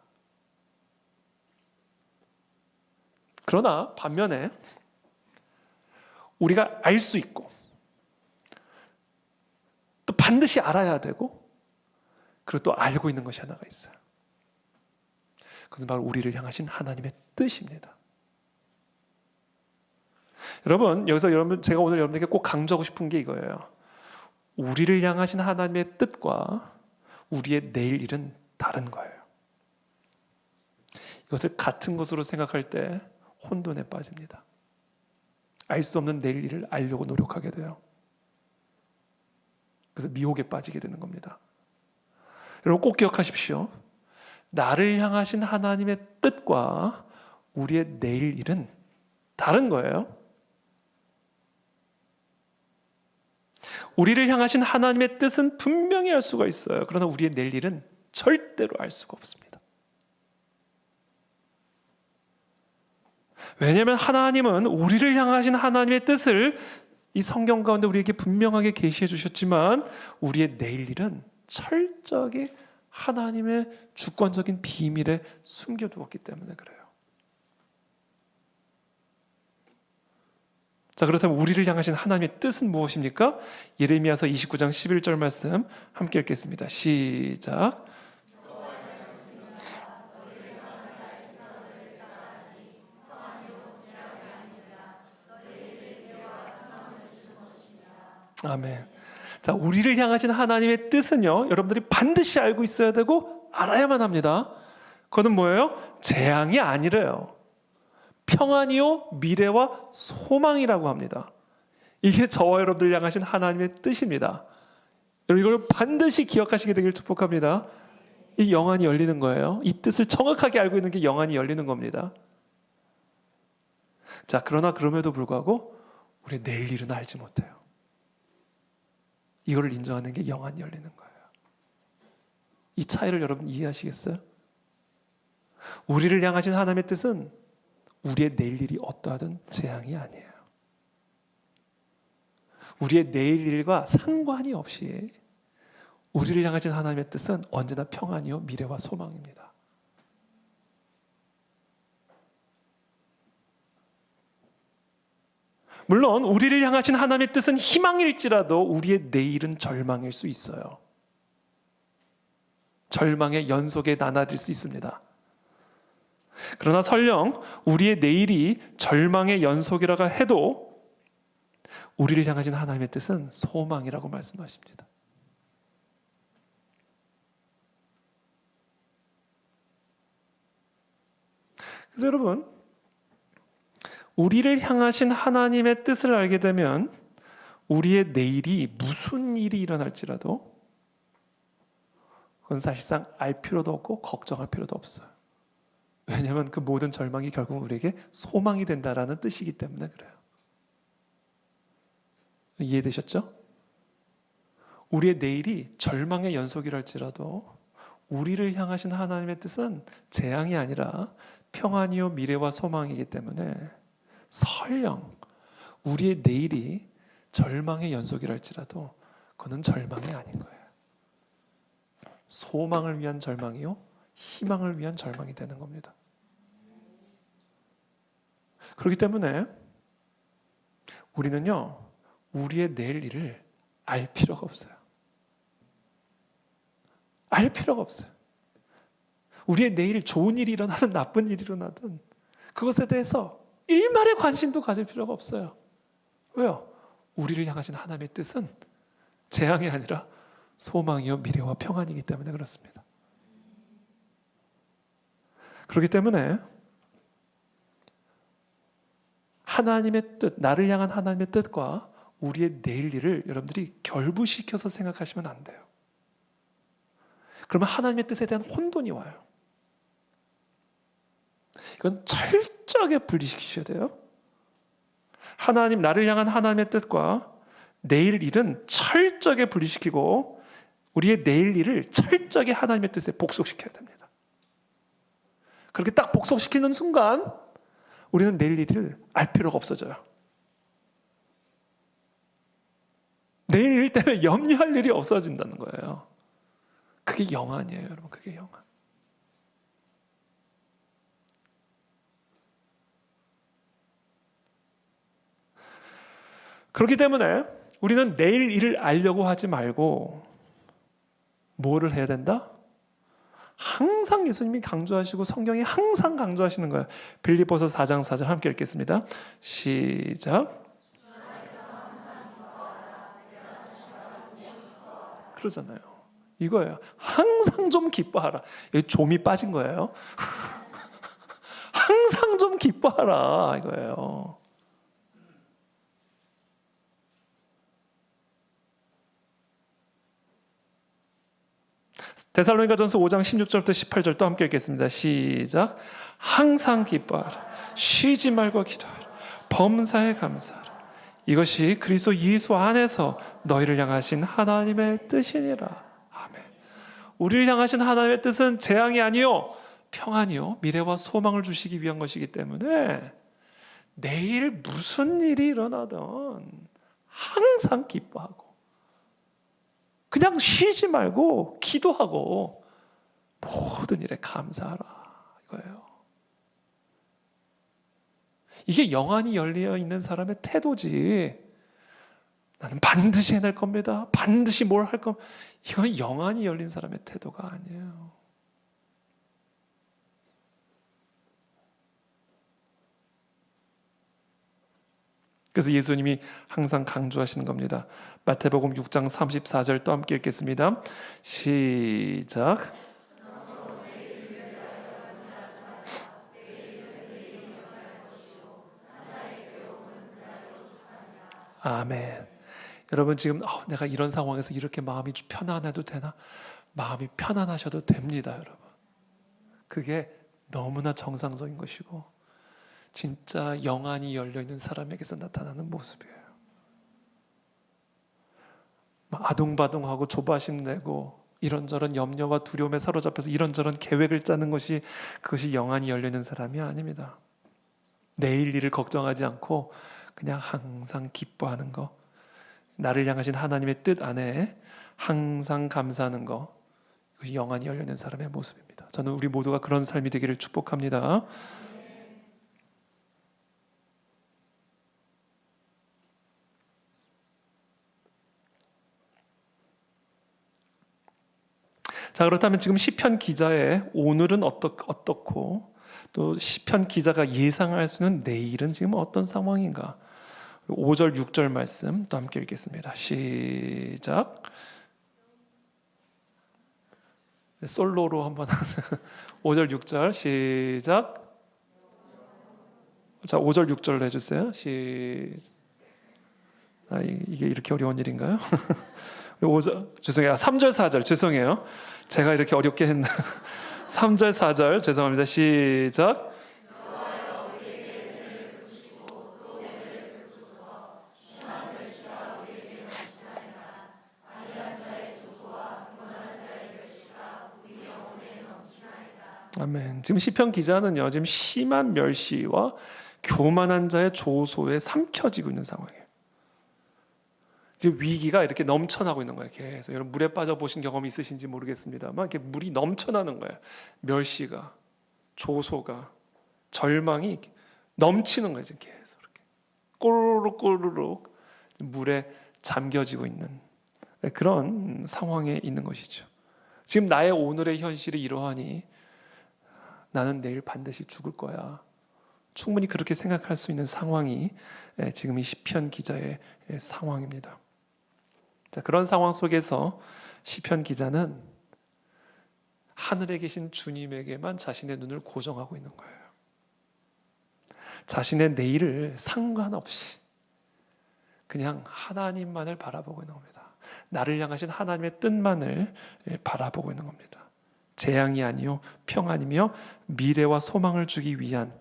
그러나 반면에 우리가 알 수 있고 또 반드시 알아야 되고 그리고 또 알고 있는 것이 하나가 있어요. 그것은 바로 우리를 향하신 하나님의 뜻입니다. 여러분, 여기서 제가 오늘 여러분에게 꼭 강조하고 싶은 게 이거예요. 우리를 향하신 하나님의 뜻과 우리의 내일 일은 다른 거예요. 이것을 같은 것으로 생각할 때 혼돈에 빠집니다. 알 수 없는 내일 일을 알려고 노력하게 돼요. 그래서 미혹에 빠지게 되는 겁니다. 여러분 꼭 기억하십시오. 나를 향하신 하나님의 뜻과 우리의 내일 일은 다른 거예요. 우리를 향하신 하나님의 뜻은 분명히 알 수가 있어요. 그러나 우리의 내일 일은 절대로 알 수가 없습니다. 왜냐하면 하나님은 우리를 향하신 하나님의 뜻을 이 성경 가운데 우리에게 분명하게 계시해 주셨지만 우리의 내일 일은 철저하게 하나님의 주권적인 비밀에 숨겨두었기 때문에 그래요. 자, 그렇다면 우리를 향하신 하나님의 뜻은 무엇입니까? 예레미야서 29장 11절 말씀 함께 읽겠습니다. 시작. 아멘. 자, 우리를 향하신 하나님의 뜻은요, 여러분들이 반드시 알고 있어야 되고 알아야만 합니다. 그거는 뭐예요? 재앙이 아니래요. 평안이요, 미래와 소망이라고 합니다. 이게 저와 여러분들 향하신 하나님의 뜻입니다. 여러분 이걸 반드시 기억하시게 되길 축복합니다. 이 영안이 열리는 거예요. 이 뜻을 정확하게 알고 있는 게 영안이 열리는 겁니다. 자, 그러나 그럼에도 불구하고 우리 내일 일은 알지 못해요. 이거를 인정하는 게 영안이 열리는 거예요. 이 차이를 여러분 이해하시겠어요? 우리를 향하신 하나님의 뜻은 우리의 내일 일이 어떠하든 재앙이 아니에요. 우리의 내일 일과 상관이 없이 우리를 향하신 하나님의 뜻은 언제나 평안이요 미래와 소망입니다. 물론 우리를 향하신 하나님의 뜻은 희망일지라도 우리의 내일은 절망일 수 있어요. 절망의 연속에 나날일 수 있습니다. 그러나 설령 우리의 내일이 절망의 연속이라고 해도 우리를 향하신 하나님의 뜻은 소망이라고 말씀하십니다. 그래서 여러분, 우리를 향하신 하나님의 뜻을 알게 되면 우리의 내일이 무슨 일이 일어날지라도 그건 사실상 알 필요도 없고 걱정할 필요도 없어요. 왜냐하면 그 모든 절망이 결국 우리에게 소망이 된다라는 뜻이기 때문에 그래요. 이해되셨죠? 우리의 내일이 절망의 연속이랄지라도 우리를 향하신 하나님의 뜻은 재앙이 아니라 평안이요 미래와 소망이기 때문에 설령 우리의 내일이 절망의 연속이랄지라도 그는 절망이 아닌 거예요. 소망을 위한 절망이요 희망을 위한 절망이 되는 겁니다. 그렇기 때문에 우리는요 우리의 내일 일을 알 필요가 없어요. 알 필요가 없어요. 우리의 내일 좋은 일이 일어나든 나쁜 일이 일어나든 그것에 대해서 일말의 관심도 가질 필요가 없어요. 왜요? 우리를 향하신 하나님의 뜻은 재앙이 아니라 소망이요 미래와 평안이기 때문에 그렇습니다. 그렇기 때문에 하나님의 뜻, 나를 향한 하나님의 뜻과 우리의 내일 일을 여러분들이 결부시켜서 생각하시면 안 돼요. 그러면 하나님의 뜻에 대한 혼돈이 와요. 이건 철저하게 분리시키셔야 돼요. 하나님, 나를 향한 하나님의 뜻과 내일 일은 철저하게 분리시키고 우리의 내일 일을 철저하게 하나님의 뜻에 복속시켜야 됩니다. 그렇게 딱 복속시키는 순간 우리는 내일 일을 알 필요가 없어져요. 내일 일 때문에 염려할 일이 없어진다는 거예요. 그게 영안이에요, 여러분. 그게 영안. 그렇기 때문에 우리는 내일 일을 알려고 하지 말고 뭐를 해야 된다? 항상 예수님이 강조하시고 성경이 항상 강조하시는 거예요. 빌립보서 4장 4절 함께 읽겠습니다. 시작. 그러잖아요. 이거예요. 항상 좀 기뻐하라. 여기 좀이 빠진 거예요. 항상 좀 기뻐하라 이거예요. 데살로니가전서 5장 16절부터 18절 또 함께 읽겠습니다. 시작. 항상 기뻐하라. 쉬지 말고 기도하라. 범사에 감사하라. 이것이 그리스도 예수 안에서 너희를 향하신 하나님의 뜻이니라. 아멘. 우리를 향하신 하나님의 뜻은 재앙이 아니요 평안이요 미래와 소망을 주시기 위한 것이기 때문에 내일 무슨 일이 일어나든 항상 기뻐하고 그냥 쉬지 말고 기도하고 모든 일에 감사하라 이거예요. 이게 영안이 열려 있는 사람의 태도지. 나는 반드시 해낼 겁니다. 반드시 뭘 할 겁니다. 이건 영안이 열린 사람의 태도가 아니에요. 그래서 예수님이 항상 강조하시는 겁니다. 마태복음 6장 34절 또 함께 읽겠습니다. 시작. 아멘. 여러분 지금 내가 이런 상황에서 이렇게 마음이 편안해도 되나? 마음이 편안하셔도 됩니다, 여러분. 그게 너무나 정상적인 것이고 진짜 영안이 열려있는 사람에게서 나타나는 모습이에요. 아둥바둥하고 조바심 내고 이런저런 염려와 두려움에 사로잡혀서 이런저런 계획을 짜는 것이 그것이 영안이 열려있는 사람이 아닙니다. 내일 일을 걱정하지 않고 그냥 항상 기뻐하는 거. 나를 향하신 하나님의 뜻 안에 항상 감사하는 것, 그것이 영안이 열려있는 사람의 모습입니다. 저는 우리 모두가 그런 삶이 되기를 축복합니다. 자, 그렇다면 지금 시편 기자의 오늘은 어떻고 또 시편 기자가 예상할 수 있는 내일은 지금 어떤 상황인가? 5절 6절 말씀 또 함께 읽겠습니다. 시작. 솔로로 한번 5절 6절 시작. 자, 5절 6절로 해주세요. 이게 이렇게 어려운 일인가요? 5절 죄송해요. 3절 4절 죄송해요. 제가 이렇게 어렵게 했나? 3절 4절 죄송합니다. 시작. 아멘. 지금 시편 기자는요, 지금 심한 멸시와 교만한 자의 조소에 삼켜지고 있는 상황이에요. 지금 위기가 이렇게 넘쳐나고 있는 거예요. 계속 여러분 물에 빠져 보신 경험이 있으신지 모르겠습니다만, 이렇게 물이 넘쳐나는 거예요. 멸시가, 조소가, 절망이 넘치는 거예요. 지금 계속 이렇게 꼬르륵 꼬르륵 물에 잠겨지고 있는 그런 상황에 있는 것이죠. 지금 나의 오늘의 현실이 이러하니 나는 내일 반드시 죽을 거야. 충분히 그렇게 생각할 수 있는 상황이 지금 이 시편 기자의 상황입니다. 자, 그런 상황 속에서 시편 기자는 하늘에 계신 주님에게만 자신의 눈을 고정하고 있는 거예요. 자신의 내일을 상관없이 그냥 하나님만을 바라보고 있는 겁니다. 나를 향하신 하나님의 뜻만을 바라보고 있는 겁니다. 재앙이 아니요 평안이며 미래와 소망을 주기 위한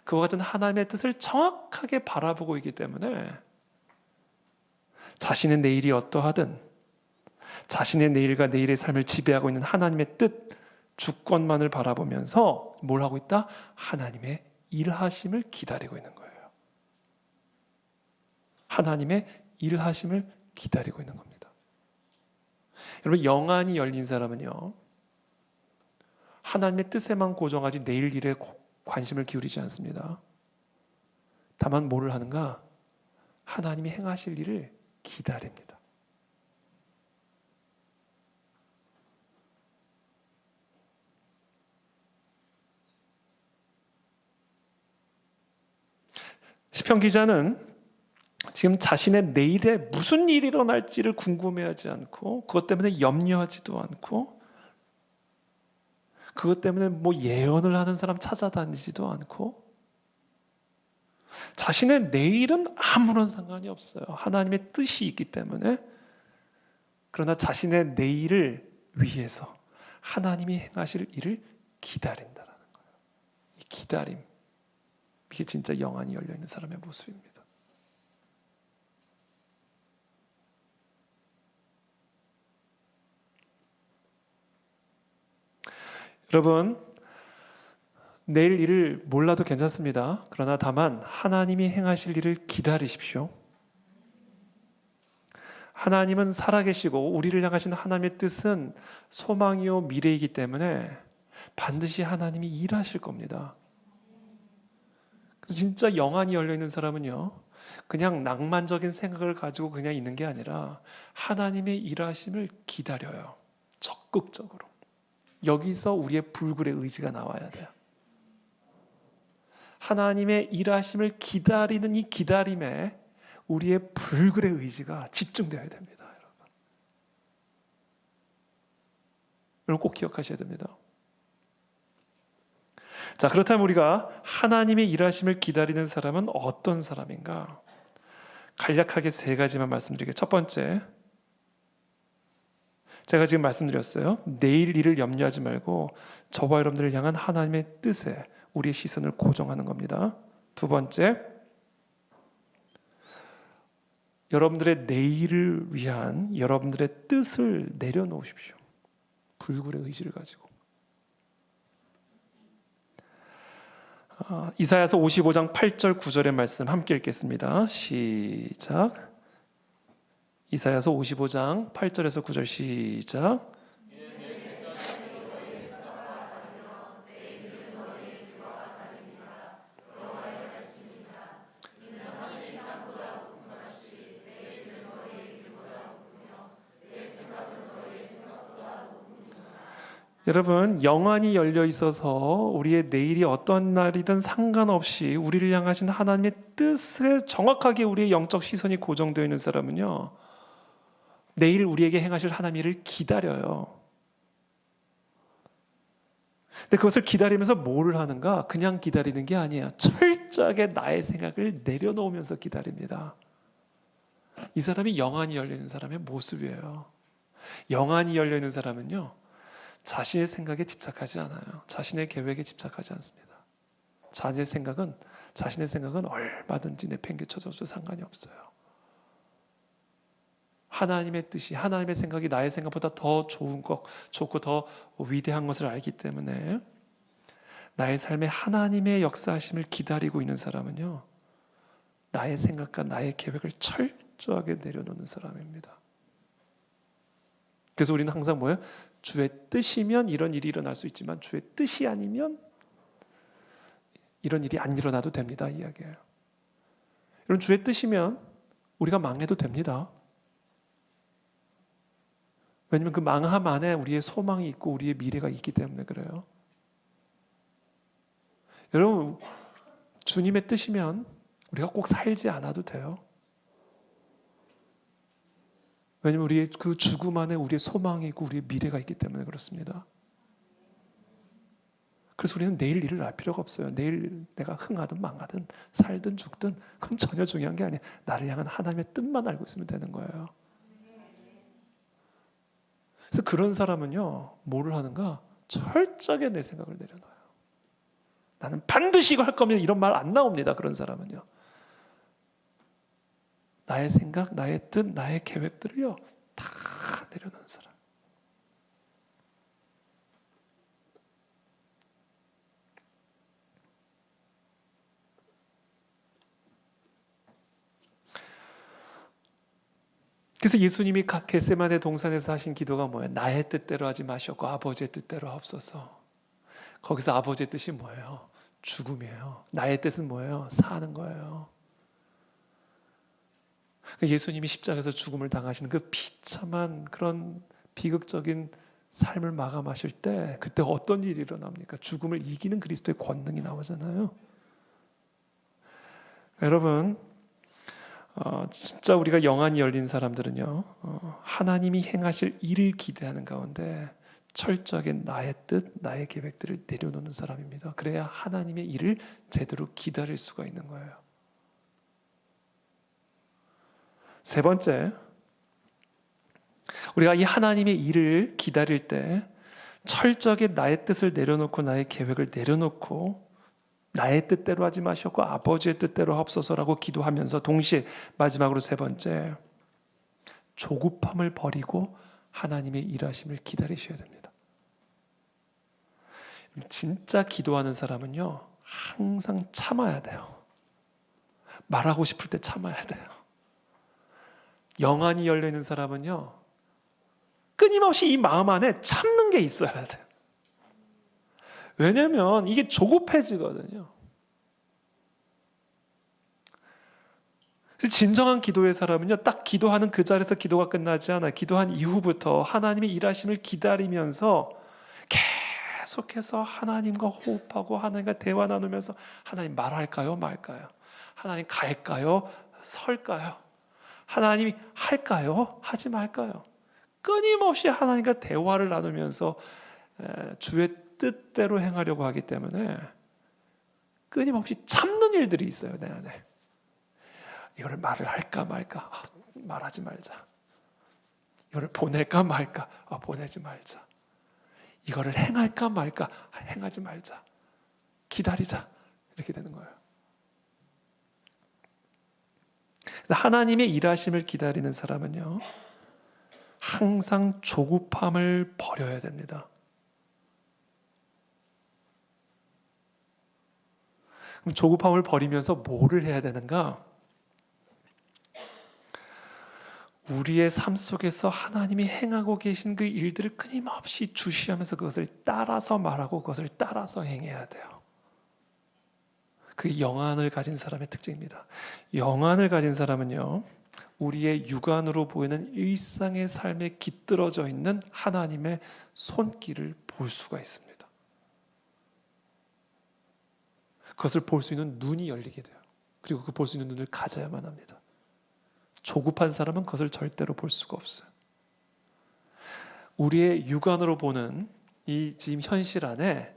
그와 같은 하나님의 뜻을 정확하게 바라보고 있기 때문에 자신의 내일이 어떠하든 자신의 내일과 내일의 삶을 지배하고 있는 하나님의 뜻, 주권만을 바라보면서 뭘 하고 있다? 하나님의 일하심을 기다리고 있는 거예요. 하나님의 일하심을 기다리고 있는 겁니다. 여러분, 영안이 열린 사람은요, 하나님의 뜻에만 고정하지 내일 일에 관심을 기울이지 않습니다. 다만 뭐를 하는가? 하나님이 행하실 일을 기다립니다. 시편 기자는 지금 자신의 내일에 무슨 일이 일어날지를 궁금해하지 않고 그것 때문에 염려하지도 않고 그것 때문에 뭐 예언을 하는 사람 찾아다니지도 않고 자신의 내일은 아무런 상관이 없어요. 하나님의 뜻이 있기 때문에. 그러나 자신의 내일을 위해서 하나님이 행하실 일을 기다린다라는 거예요. 이 기다림, 이게 진짜 영안이 열려있는 사람의 모습입니다. 여러분, 내일 일을 몰라도 괜찮습니다. 그러나 다만 하나님이 행하실 일을 기다리십시오. 하나님은 살아계시고 우리를 향하신 하나님의 뜻은 소망이요 미래이기 때문에 반드시 하나님이 일하실 겁니다. 그래서 진짜 영안이 열려있는 사람은요, 그냥 낭만적인 생각을 가지고 그냥 있는 게 아니라 하나님의 일하심을 기다려요. 적극적으로. 여기서 우리의 불굴의 의지가 나와야 돼요. 하나님의 일하심을 기다리는 이 기다림에 우리의 불굴의 의지가 집중되어야 됩니다. 여러분 꼭 기억하셔야 됩니다. 자, 그렇다면 우리가 하나님의 일하심을 기다리는 사람은 어떤 사람인가? 간략하게 세 가지만 말씀드리겠습니다. 첫 번째, 제가 지금 말씀드렸어요. 내일 일을 염려하지 말고 저와 여러분들을 향한 하나님의 뜻에 우리의 시선을 고정하는 겁니다. 두 번째, 여러분들의 내일을 위한 여러분들의 뜻을 내려놓으십시오. 불굴의 의지를 가지고. 이사야서 55장 8절 9절의 말씀 함께 읽겠습니다. 시작. 이사야서 55장 8절에서 9절 시작. 여러분, 영안이 열려 있어서 우리의 내일이 어떤 날이든 상관없이 우리를 향하신 하나님의 뜻에 정확하게 우리의 영적 시선이 고정되어 있는 사람은요, 내일 우리에게 행하실 하나님의 일을 기다려요. 근데 그것을 기다리면서 뭐를 하는가? 그냥 기다리는 게 아니에요. 철저하게 나의 생각을 내려놓으면서 기다립니다. 이 사람이 영안이 열려 있는 사람의 모습이에요. 영안이 열려 있는 사람은요, 자신의 생각에 집착하지 않아요. 자신의 계획에 집착하지 않습니다. 자신의 생각은 얼마든지 내팽개쳐져도 상관이 없어요. 하나님의 뜻이, 하나님의 생각이 나의 생각보다 더 좋고 더 위대한 것을 알기 때문에 나의 삶에 하나님의 역사하심을 기다리고 있는 사람은요, 나의 생각과 나의 계획을 철저하게 내려놓는 사람입니다. 그래서 우리는 항상 뭐예요? 주의 뜻이면 이런 일이 일어날 수 있지만 주의 뜻이 아니면 이런 일이 안 일어나도 됩니다, 이야기예요. 여러분, 주의 뜻이면 우리가 망해도 됩니다. 왜냐하면 그 망함 안에 우리의 소망이 있고 우리의 미래가 있기 때문에 그래요. 여러분, 주님의 뜻이면 우리가 꼭 살지 않아도 돼요. 왜냐하면 우리의 그 죽음 안에 우리의 소망이 있고 우리의 미래가 있기 때문에 그렇습니다. 그래서 우리는 내일 일을 알 필요가 없어요. 내일 내가 흥하든 망하든 살든 죽든 그건 전혀 중요한 게 아니에요. 나를 향한 하나님의 뜻만 알고 있으면 되는 거예요. 그래서 그런 사람은요, 뭐를 하는가? 철저하게 내 생각을 내려놔요. 나는 반드시 이거 할 겁니다, 이런 말 안 나옵니다. 그런 사람은요, 나의 생각, 나의 뜻, 나의 계획들을요 다 내려놓는 사람. 그래서 예수님이 겟세마네 동산에서 하신 기도가 뭐예요? 나의 뜻대로 하지 마시옵고 아버지의 뜻대로 하옵소서. 거기서 아버지의 뜻이 뭐예요? 죽음이에요. 나의 뜻은 뭐예요? 사는 거예요. 예수님이 십자가에서 죽음을 당하시는 그 비참한 그런 비극적인 삶을 마감하실 때 그때 어떤 일이 일어납니까? 죽음을 이기는 그리스도의 권능이 나오잖아요. 여러분, 진짜 우리가 영안이 열린 사람들은요, 하나님이 행하실 일을 기대하는 가운데 철저하게 나의 뜻, 나의 계획들을 내려놓는 사람입니다. 그래야 하나님의 일을 제대로 기다릴 수가 있는 거예요. 세 번째, 우리가 이 하나님의 일을 기다릴 때 철저하게 나의 뜻을 내려놓고 나의 계획을 내려놓고 나의 뜻대로 하지 마시옵고 아버지의 뜻대로 하옵소서라고 기도하면서 동시에 마지막으로 세 번째, 조급함을 버리고 하나님의 일하심을 기다리셔야 됩니다. 진짜 기도하는 사람은요, 항상 참아야 돼요. 말하고 싶을 때 참아야 돼요. 영안이 열려있는 사람은요, 끊임없이 이 마음 안에 참는 게 있어야 돼요. 왜냐하면 이게 조급해지거든요. 진정한 기도의 사람은요, 딱 기도하는 그 자리에서 기도가 끝나지 않아요. 기도한 이후부터 하나님의 일하심을 기다리면서 계속해서 하나님과 호흡하고 하나님과 대화 나누면서 하나님 말할까요? 말까요? 하나님 갈까요? 설까요? 하나님이 할까요? 하지 말까요? 끊임없이 하나님과 대화를 나누면서 주의 뜻대로 행하려고 하기 때문에 끊임없이 참는 일들이 있어요, 내 안에. 이거를 말을 할까 말까? 말하지 말자. 이거를 보낼까 말까? 보내지 말자. 이거를 행할까 말까? 행하지 말자. 기다리자. 이렇게 되는 거예요. 하나님의 일하심을 기다리는 사람은요, 항상 조급함을 버려야 됩니다. 그럼 조급함을 버리면서 뭐를 해야 되는가? 우리의 삶 속에서 하나님이 행하고 계신 그 일들을 끊임없이 주시하면서 그것을 따라서 말하고 그것을 따라서 행해야 돼요. 그게 영안을 가진 사람의 특징입니다. 영안을 가진 사람은요, 우리의 육안으로 보이는 일상의 삶에 깃들어져 있는 하나님의 손길을 볼 수가 있습니다. 그것을 볼 수 있는 눈이 열리게 돼요. 그리고 그 볼 수 있는 눈을 가져야만 합니다. 조급한 사람은 그것을 절대로 볼 수가 없어요. 우리의 육안으로 보는 이 지금 현실 안에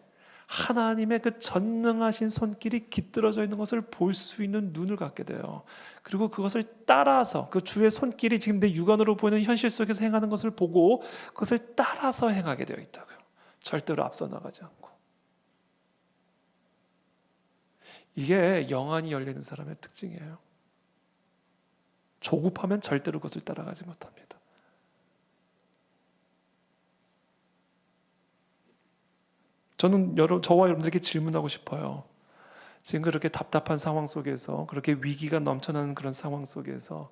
하나님의 그 전능하신 손길이 깃들어져 있는 것을 볼 수 있는 눈을 갖게 돼요. 그리고 그것을 따라서 그 주의 손길이 지금 내 육안으로 보이는 현실 속에서 행하는 것을 보고 그것을 따라서 행하게 되어 있다고요. 절대로 앞서 나가지 않고. 이게 영안이 열리는 사람의 특징이에요. 조급하면 절대로 그것을 따라가지 못합니다. 저는 저와 여러분들에게 질문하고 싶어요. 지금 그렇게 답답한 상황 속에서, 그렇게 위기가 넘쳐나는 그런 상황 속에서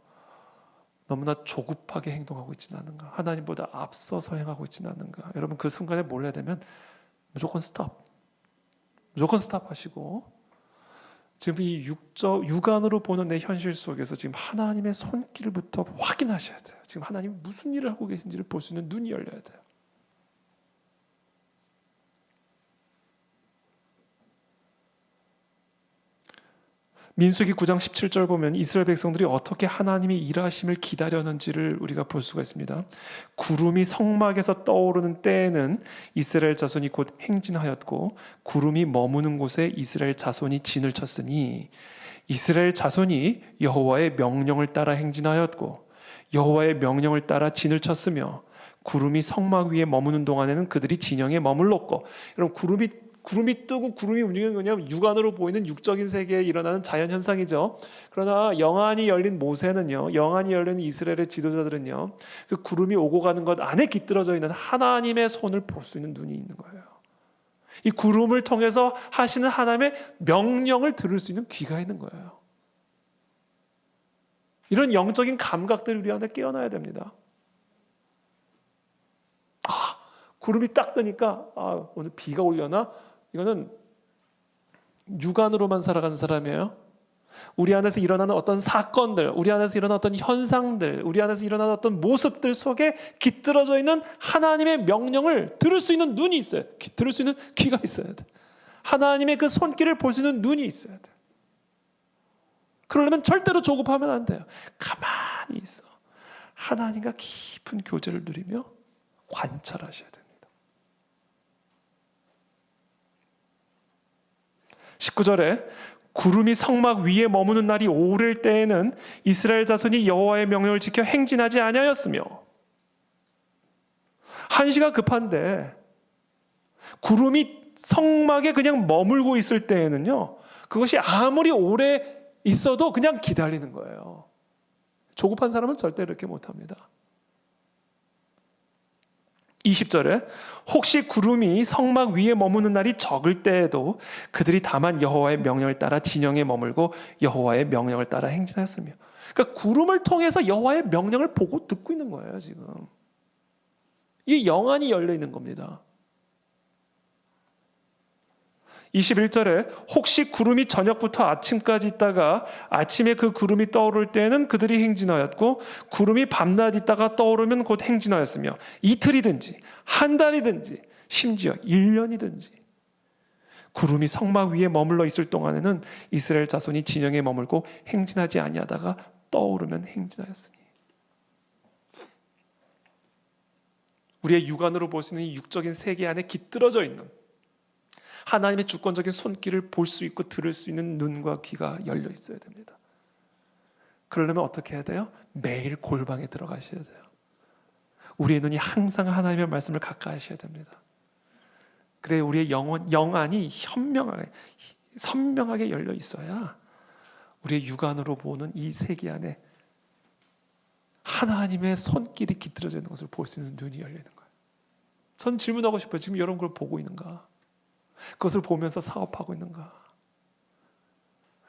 너무나 조급하게 행동하고 있지는 않은가? 하나님보다 앞서서 행하고 있지는 않은가? 여러분, 그 순간에 몰라야 되면 무조건 스탑. 무조건 스탑하시고, 지금 이 육안으로 보는 내 현실 속에서 지금 하나님의 손길부터 확인하셔야 돼요. 지금 하나님이 무슨 일을 하고 계신지를 볼 수 있는 눈이 열려야 돼요. 민수기 9장 17절 보면 이스라엘 백성들이 어떻게 하나님이 일하심을 기다렸는지를 우리가 볼 수가 있습니다. 구름이 성막에서 떠오르는 때에는 이스라엘 자손이 곧 행진하였고 구름이 머무는 곳에 이스라엘 자손이 진을 쳤으니 이스라엘 자손이 여호와의 명령을 따라 행진하였고 여호와의 명령을 따라 진을 쳤으며 구름이 성막 위에 머무는 동안에는 그들이 진영에 머물렀고. 여러분, 구름이 뜨고 구름이 움직이는 거냐면 육안으로 보이는 육적인 세계에 일어나는 자연 현상이죠. 그러나 영안이 열린 모세는요, 영안이 열린 이스라엘의 지도자들은요, 그 구름이 오고 가는 것 안에 깃들어져 있는 하나님의 손을 볼 수 있는 눈이 있는 거예요. 이 구름을 통해서 하시는 하나님의 명령을 들을 수 있는 귀가 있는 거예요. 이런 영적인 감각들이 우리 안에 깨어나야 됩니다. 구름이 딱 뜨니까 오늘 비가 오려나? 이거는 육안으로만 살아가는 사람이에요. 우리 안에서 일어나는 어떤 사건들, 우리 안에서 일어나는 어떤 현상들, 우리 안에서 일어나는 어떤 모습들 속에 깃들어져 있는 하나님의 명령을 들을 수 있는 눈이 있어야 돼. 들을 수 있는 귀가 있어야 돼. 하나님의 그 손길을 볼 수 있는 눈이 있어야 돼. 그러려면 절대로 조급하면 안 돼요. 가만히 있어. 하나님과 깊은 교제를 누리며 관찰하셔야 됩니다. 19절에 구름이 성막 위에 머무는 날이 오를 때에는 이스라엘 자손이 여호와의 명령을 지켜 행진하지 아니하였으며. 한시가 급한데 구름이 성막에 그냥 머물고 있을 때에는요, 그것이 아무리 오래 있어도 그냥 기다리는 거예요. 조급한 사람은 절대 이렇게 못합니다. 20절에 혹시 구름이 성막 위에 머무는 날이 적을 때에도 그들이 다만 여호와의 명령을 따라 진영에 머물고 여호와의 명령을 따라 행진하였으며. 그러니까 구름을 통해서 여호와의 명령을 보고 듣고 있는 거예요. 지금 이게 영안이 열려 있는 겁니다. 21절에 혹시 구름이 저녁부터 아침까지 있다가 아침에 그 구름이 떠오를 때에는 그들이 행진하였고 구름이 밤낮 있다가 떠오르면 곧 행진하였으며 이틀이든지 한 달이든지 심지어 1년이든지 구름이 성막 위에 머물러 있을 동안에는 이스라엘 자손이 진영에 머물고 행진하지 아니하다가 떠오르면 행진하였으니. 우리의 육안으로 볼 수 있는 이 육적인 세계 안에 깃들어져 있는 하나님의 주권적인 손길을 볼 수 있고 들을 수 있는 눈과 귀가 열려 있어야 됩니다. 그러려면 어떻게 해야 돼요? 매일 골방에 들어가셔야 돼요. 우리의 눈이 항상 하나님의 말씀을 가까이 하셔야 됩니다. 그래 우리의 영안이 선명하게 열려 있어야 우리의 육안으로 보는 이 세계 안에 하나님의 손길이 깃들어져 있는 것을 볼 수 있는 눈이 열리는 거예요. 전 질문하고 싶어요. 지금 여러분 그걸 보고 있는가? 그것을 보면서 사업하고 있는가?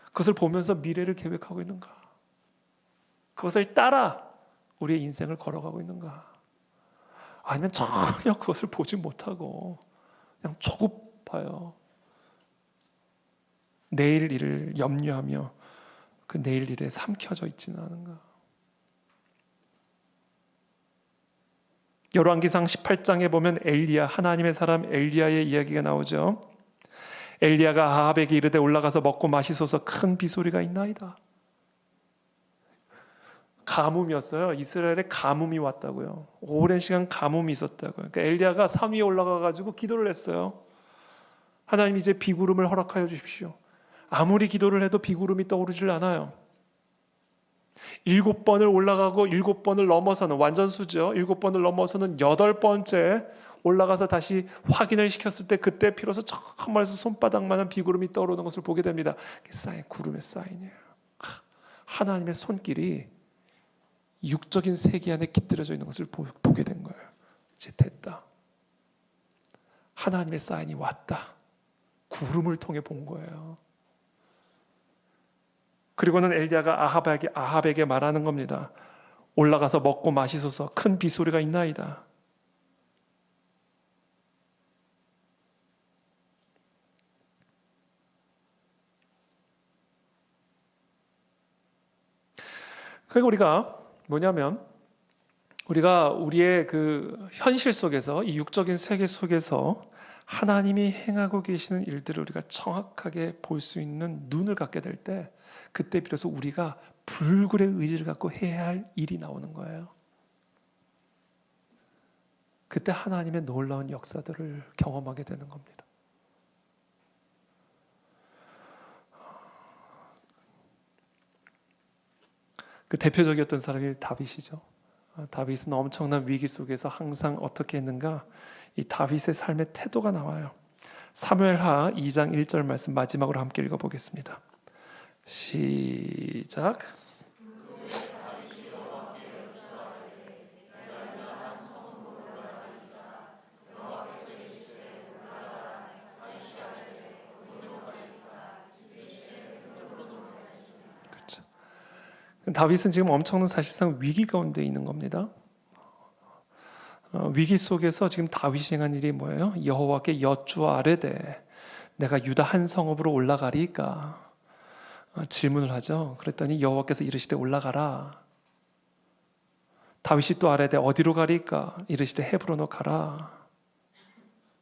그것을 보면서 미래를 계획하고 있는가? 그것을 따라 우리의 인생을 걸어가고 있는가? 아니면 전혀 그것을 보지 못하고 그냥 조급해요. 내일 일을 염려하며 그 내일 일에 삼켜져 있지는 않은가? 열왕기상 18장에 보면 엘리야, 하나님의 사람 엘리야의 이야기가 나오죠. 엘리야가 아합에게 이르되 올라가서 먹고 마시소서, 큰 비소리가 있나이다. 가뭄이었어요. 이스라엘에 가뭄이 왔다고요. 오랜 시간 가뭄이 있었다고요. 그러니까 엘리야가 산 위에 올라가 가지고 기도를 했어요. 하나님, 이제 비구름을 허락하여 주십시오. 아무리 기도를 해도 비구름이 떠오르질 않아요. 7번을 올라가고 7번을 넘어서는, 완전수죠. 7번을 넘어서는 8번째 올라가서 다시 확인을 시켰을 때, 그때 비로소 정말로 손바닥만한 비구름이 떠오르는 것을 보게 됩니다. 그게 사인, 구름의 사인이에요. 하나님의 손길이 육적인 세계 안에 깃들여져 있는 것을 보게 된 거예요. 이제 됐다. 하나님의 사인이 왔다. 구름을 통해 본 거예요. 그리고는 엘리야가 아합에게 말하는 겁니다. 올라가서 먹고 마시소서, 큰 비소리가 있나이다. 그러니까 우리가 뭐냐면, 우리가 우리의 그 현실 속에서, 이 육적인 세계 속에서 하나님이 행하고 계시는 일들을 우리가 정확하게 볼 수 있는 눈을 갖게 될 때, 그때 비로소 우리가 불굴의 의지를 갖고 해야 할 일이 나오는 거예요. 그때 하나님의 놀라운 역사들을 경험하게 되는 겁니다. 그 대표적이었던 사람이 다윗이죠. 다윗은 엄청난 위기 속에서 항상 어떻게 했는가? 이 다윗의 삶의 태도가 나와요. 사무엘하 2장 1절 말씀 마지막으로 함께 읽어보겠습니다. 시작. 그렇죠. 다윗은 지금 엄청난 사실상 위기 가운데 있는 겁니다. 위기 속에서 지금 다윗이 행한 일이 뭐예요? 여호와께 여쭈아뢰되 내가 유다 한 성읍으로 올라가리까? 질문을 하죠. 그랬더니 여호와께서 이르시되 올라가라. 다윗이 또 아뢰되 어디로 가리까? 이르시되 헤브론으로 가라.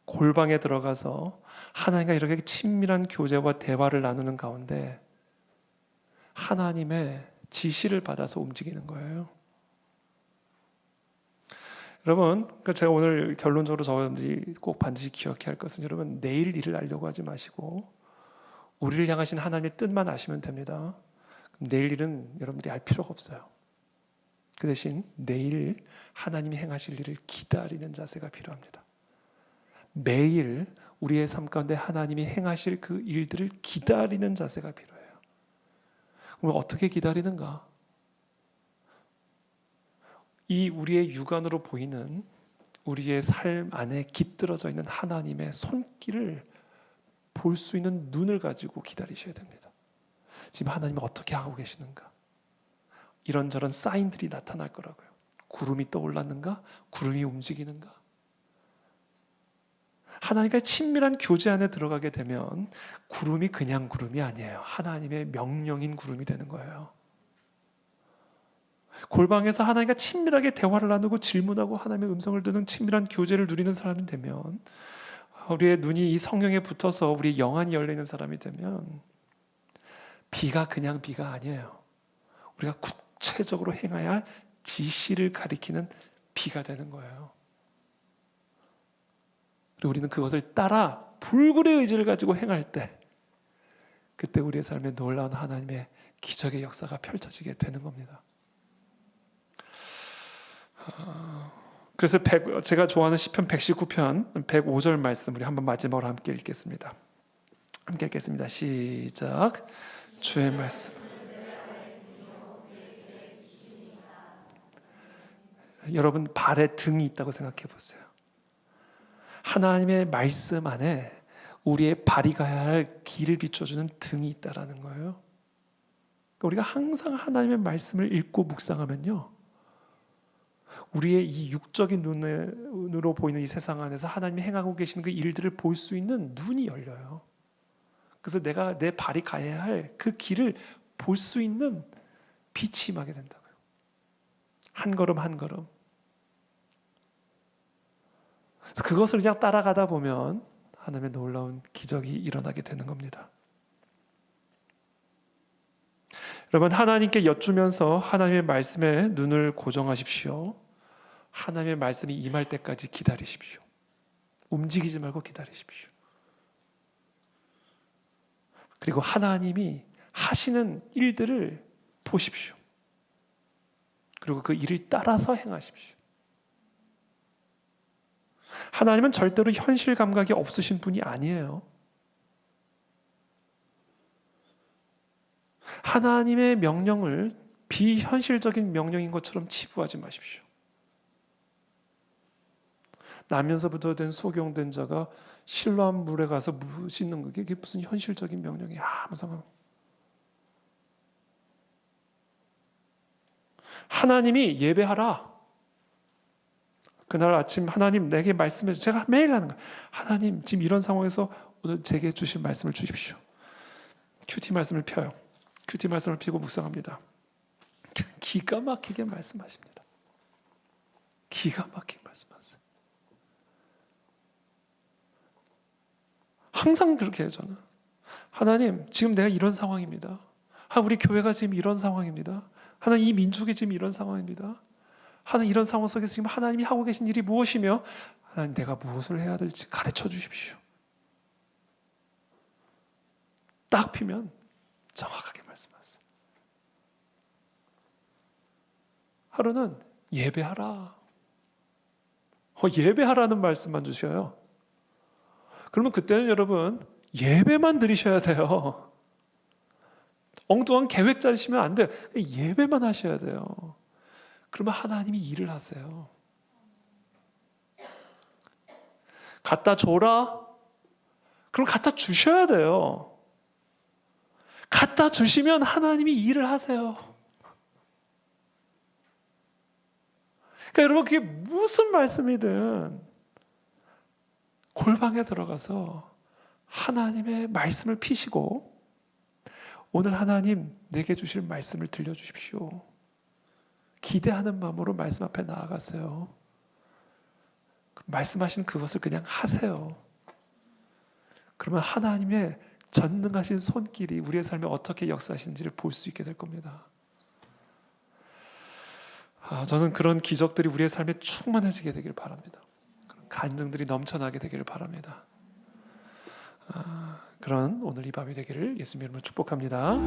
골방에 들어가서 하나님과 이렇게 친밀한 교제와 대화를 나누는 가운데 하나님의 지시를 받아서 움직이는 거예요. 여러분, 제가 오늘 결론적으로 저희들이 꼭 반드시 기억해야 할 것은, 여러분, 내일 일을 알려고 하지 마시고 우리를 향하신 하나님의 뜻만 아시면 됩니다. 내일 일은 여러분들이 알 필요가 없어요. 그 대신 내일 하나님이 행하실 일을 기다리는 자세가 필요합니다. 매일 우리의 삶 가운데 하나님이 행하실 그 일들을 기다리는 자세가 필요해요. 그럼 어떻게 기다리는가? 이 우리의 육안으로 보이는 우리의 삶 안에 깃들어져 있는 하나님의 손길을 볼 수 있는 눈을 가지고 기다리셔야 됩니다. 지금 하나님은 어떻게 하고 계시는가? 이런저런 사인들이 나타날 거라고요. 구름이 떠올랐는가? 구름이 움직이는가? 하나님과의 친밀한 교제 안에 들어가게 되면 구름이 그냥 구름이 아니에요. 하나님의 명령인 구름이 되는 거예요. 골방에서 하나님과 친밀하게 대화를 나누고 질문하고 하나님의 음성을 듣는 친밀한 교제를 누리는 사람이 되면, 우리의 눈이 이 성령에 붙어서 우리 영안이 열리는 사람이 되면 비가 그냥 비가 아니에요. 우리가 구체적으로 행해야 할 지시를 가리키는 비가 되는 거예요. 그리고 우리는 그것을 따라 불굴의 의지를 가지고 행할 때, 그때 우리의 삶에 놀라운 하나님의 기적의 역사가 펼쳐지게 되는 겁니다. 그래서 제가 좋아하는 시편 119편 105절 말씀 우리 한번 마지막으로 함께 읽겠습니다. 함께 읽겠습니다. 시작. 주의 말씀. 여러분, 발에 등이 있다고 생각해 보세요. 하나님의 말씀 안에 우리의 발이 가야 할 길을 비춰주는 등이 있다라는 거예요. 그러니까 우리가 항상 하나님의 말씀을 읽고 묵상하면요, 우리의 이 육적인 눈으로 보이는 이 세상 안에서 하나님이 행하고 계시는 그 일들을 볼 수 있는 눈이 열려요. 그래서 내가 내 발이 가야 할 그 길을 볼 수 있는 빛이 임하게 된다고요. 한 걸음 한 걸음. 그래서 그것을 그냥 따라가다 보면 하나님의 놀라운 기적이 일어나게 되는 겁니다. 여러분, 하나님께 여쭈면서 하나님의 말씀에 눈을 고정하십시오. 하나님의 말씀이 임할 때까지 기다리십시오. 움직이지 말고 기다리십시오. 그리고 하나님이 하시는 일들을 보십시오. 그리고 그 일을 따라서 행하십시오. 하나님은 절대로 현실 감각이 없으신 분이 아니에요. 하나님의 명령을 비현실적인 명령인 것처럼 치부하지 마십시오. 나면서부터 된 소경된 자가 실로암 물에 가서 물 씻는 거, 이게 무슨 현실적인 명령이야? 아무 상관. 하나님이 예배하라. 그날 아침 하나님 내게 말씀해 주세요. 제가 매일 하는 거예요. 하나님 지금 이런 상황에서 오늘 제게 주실 말씀을 주십시오. 큐티 말씀을 펴요. 큐티 말씀을 피고 묵상합니다. 기가 막히게 말씀하십니다. 기가 막히게 말씀하세요. 항상 그렇게 해요. 저는 하나님 지금 내가 이런 상황입니다. 우리 교회가 지금 이런 상황입니다. 하나님 이 민족이 지금 이런 상황입니다. 하나님 이런 상황 속에서 지금 하나님이 하고 계신 일이 무엇이며 하나님 내가 무엇을 해야 될지 가르쳐 주십시오. 딱 피면 정확하게 말씀하세요. 하루는 예배하라. 예배하라는 말씀만 주셔요. 그러면 그때는 여러분 예배만 드리셔야 돼요. 엉뚱한 계획 짜시면 안 돼요. 예배만 하셔야 돼요. 그러면 하나님이 일을 하세요. 갖다 줘라? 그럼 갖다 주셔야 돼요. 갖다 주시면 하나님이 일을 하세요. 그러니까 여러분 그게 무슨 말씀이든 골방에 들어가서 하나님의 말씀을 피시고 오늘 하나님 내게 주실 말씀을 들려주십시오. 기대하는 마음으로 말씀 앞에 나아가세요. 말씀하신 그것을 그냥 하세요. 그러면 하나님의 전능하신 손길이 우리의 삶에 어떻게 역사하시는지를 볼 수 있게 될 겁니다. 저는 그런 기적들이 우리의 삶에 충만해지게 되기를 바랍니다. 그런 간증들이 넘쳐나게 되기를 바랍니다. 그런 오늘 이 밤이 되기를 예수님 이름으로 축복합니다.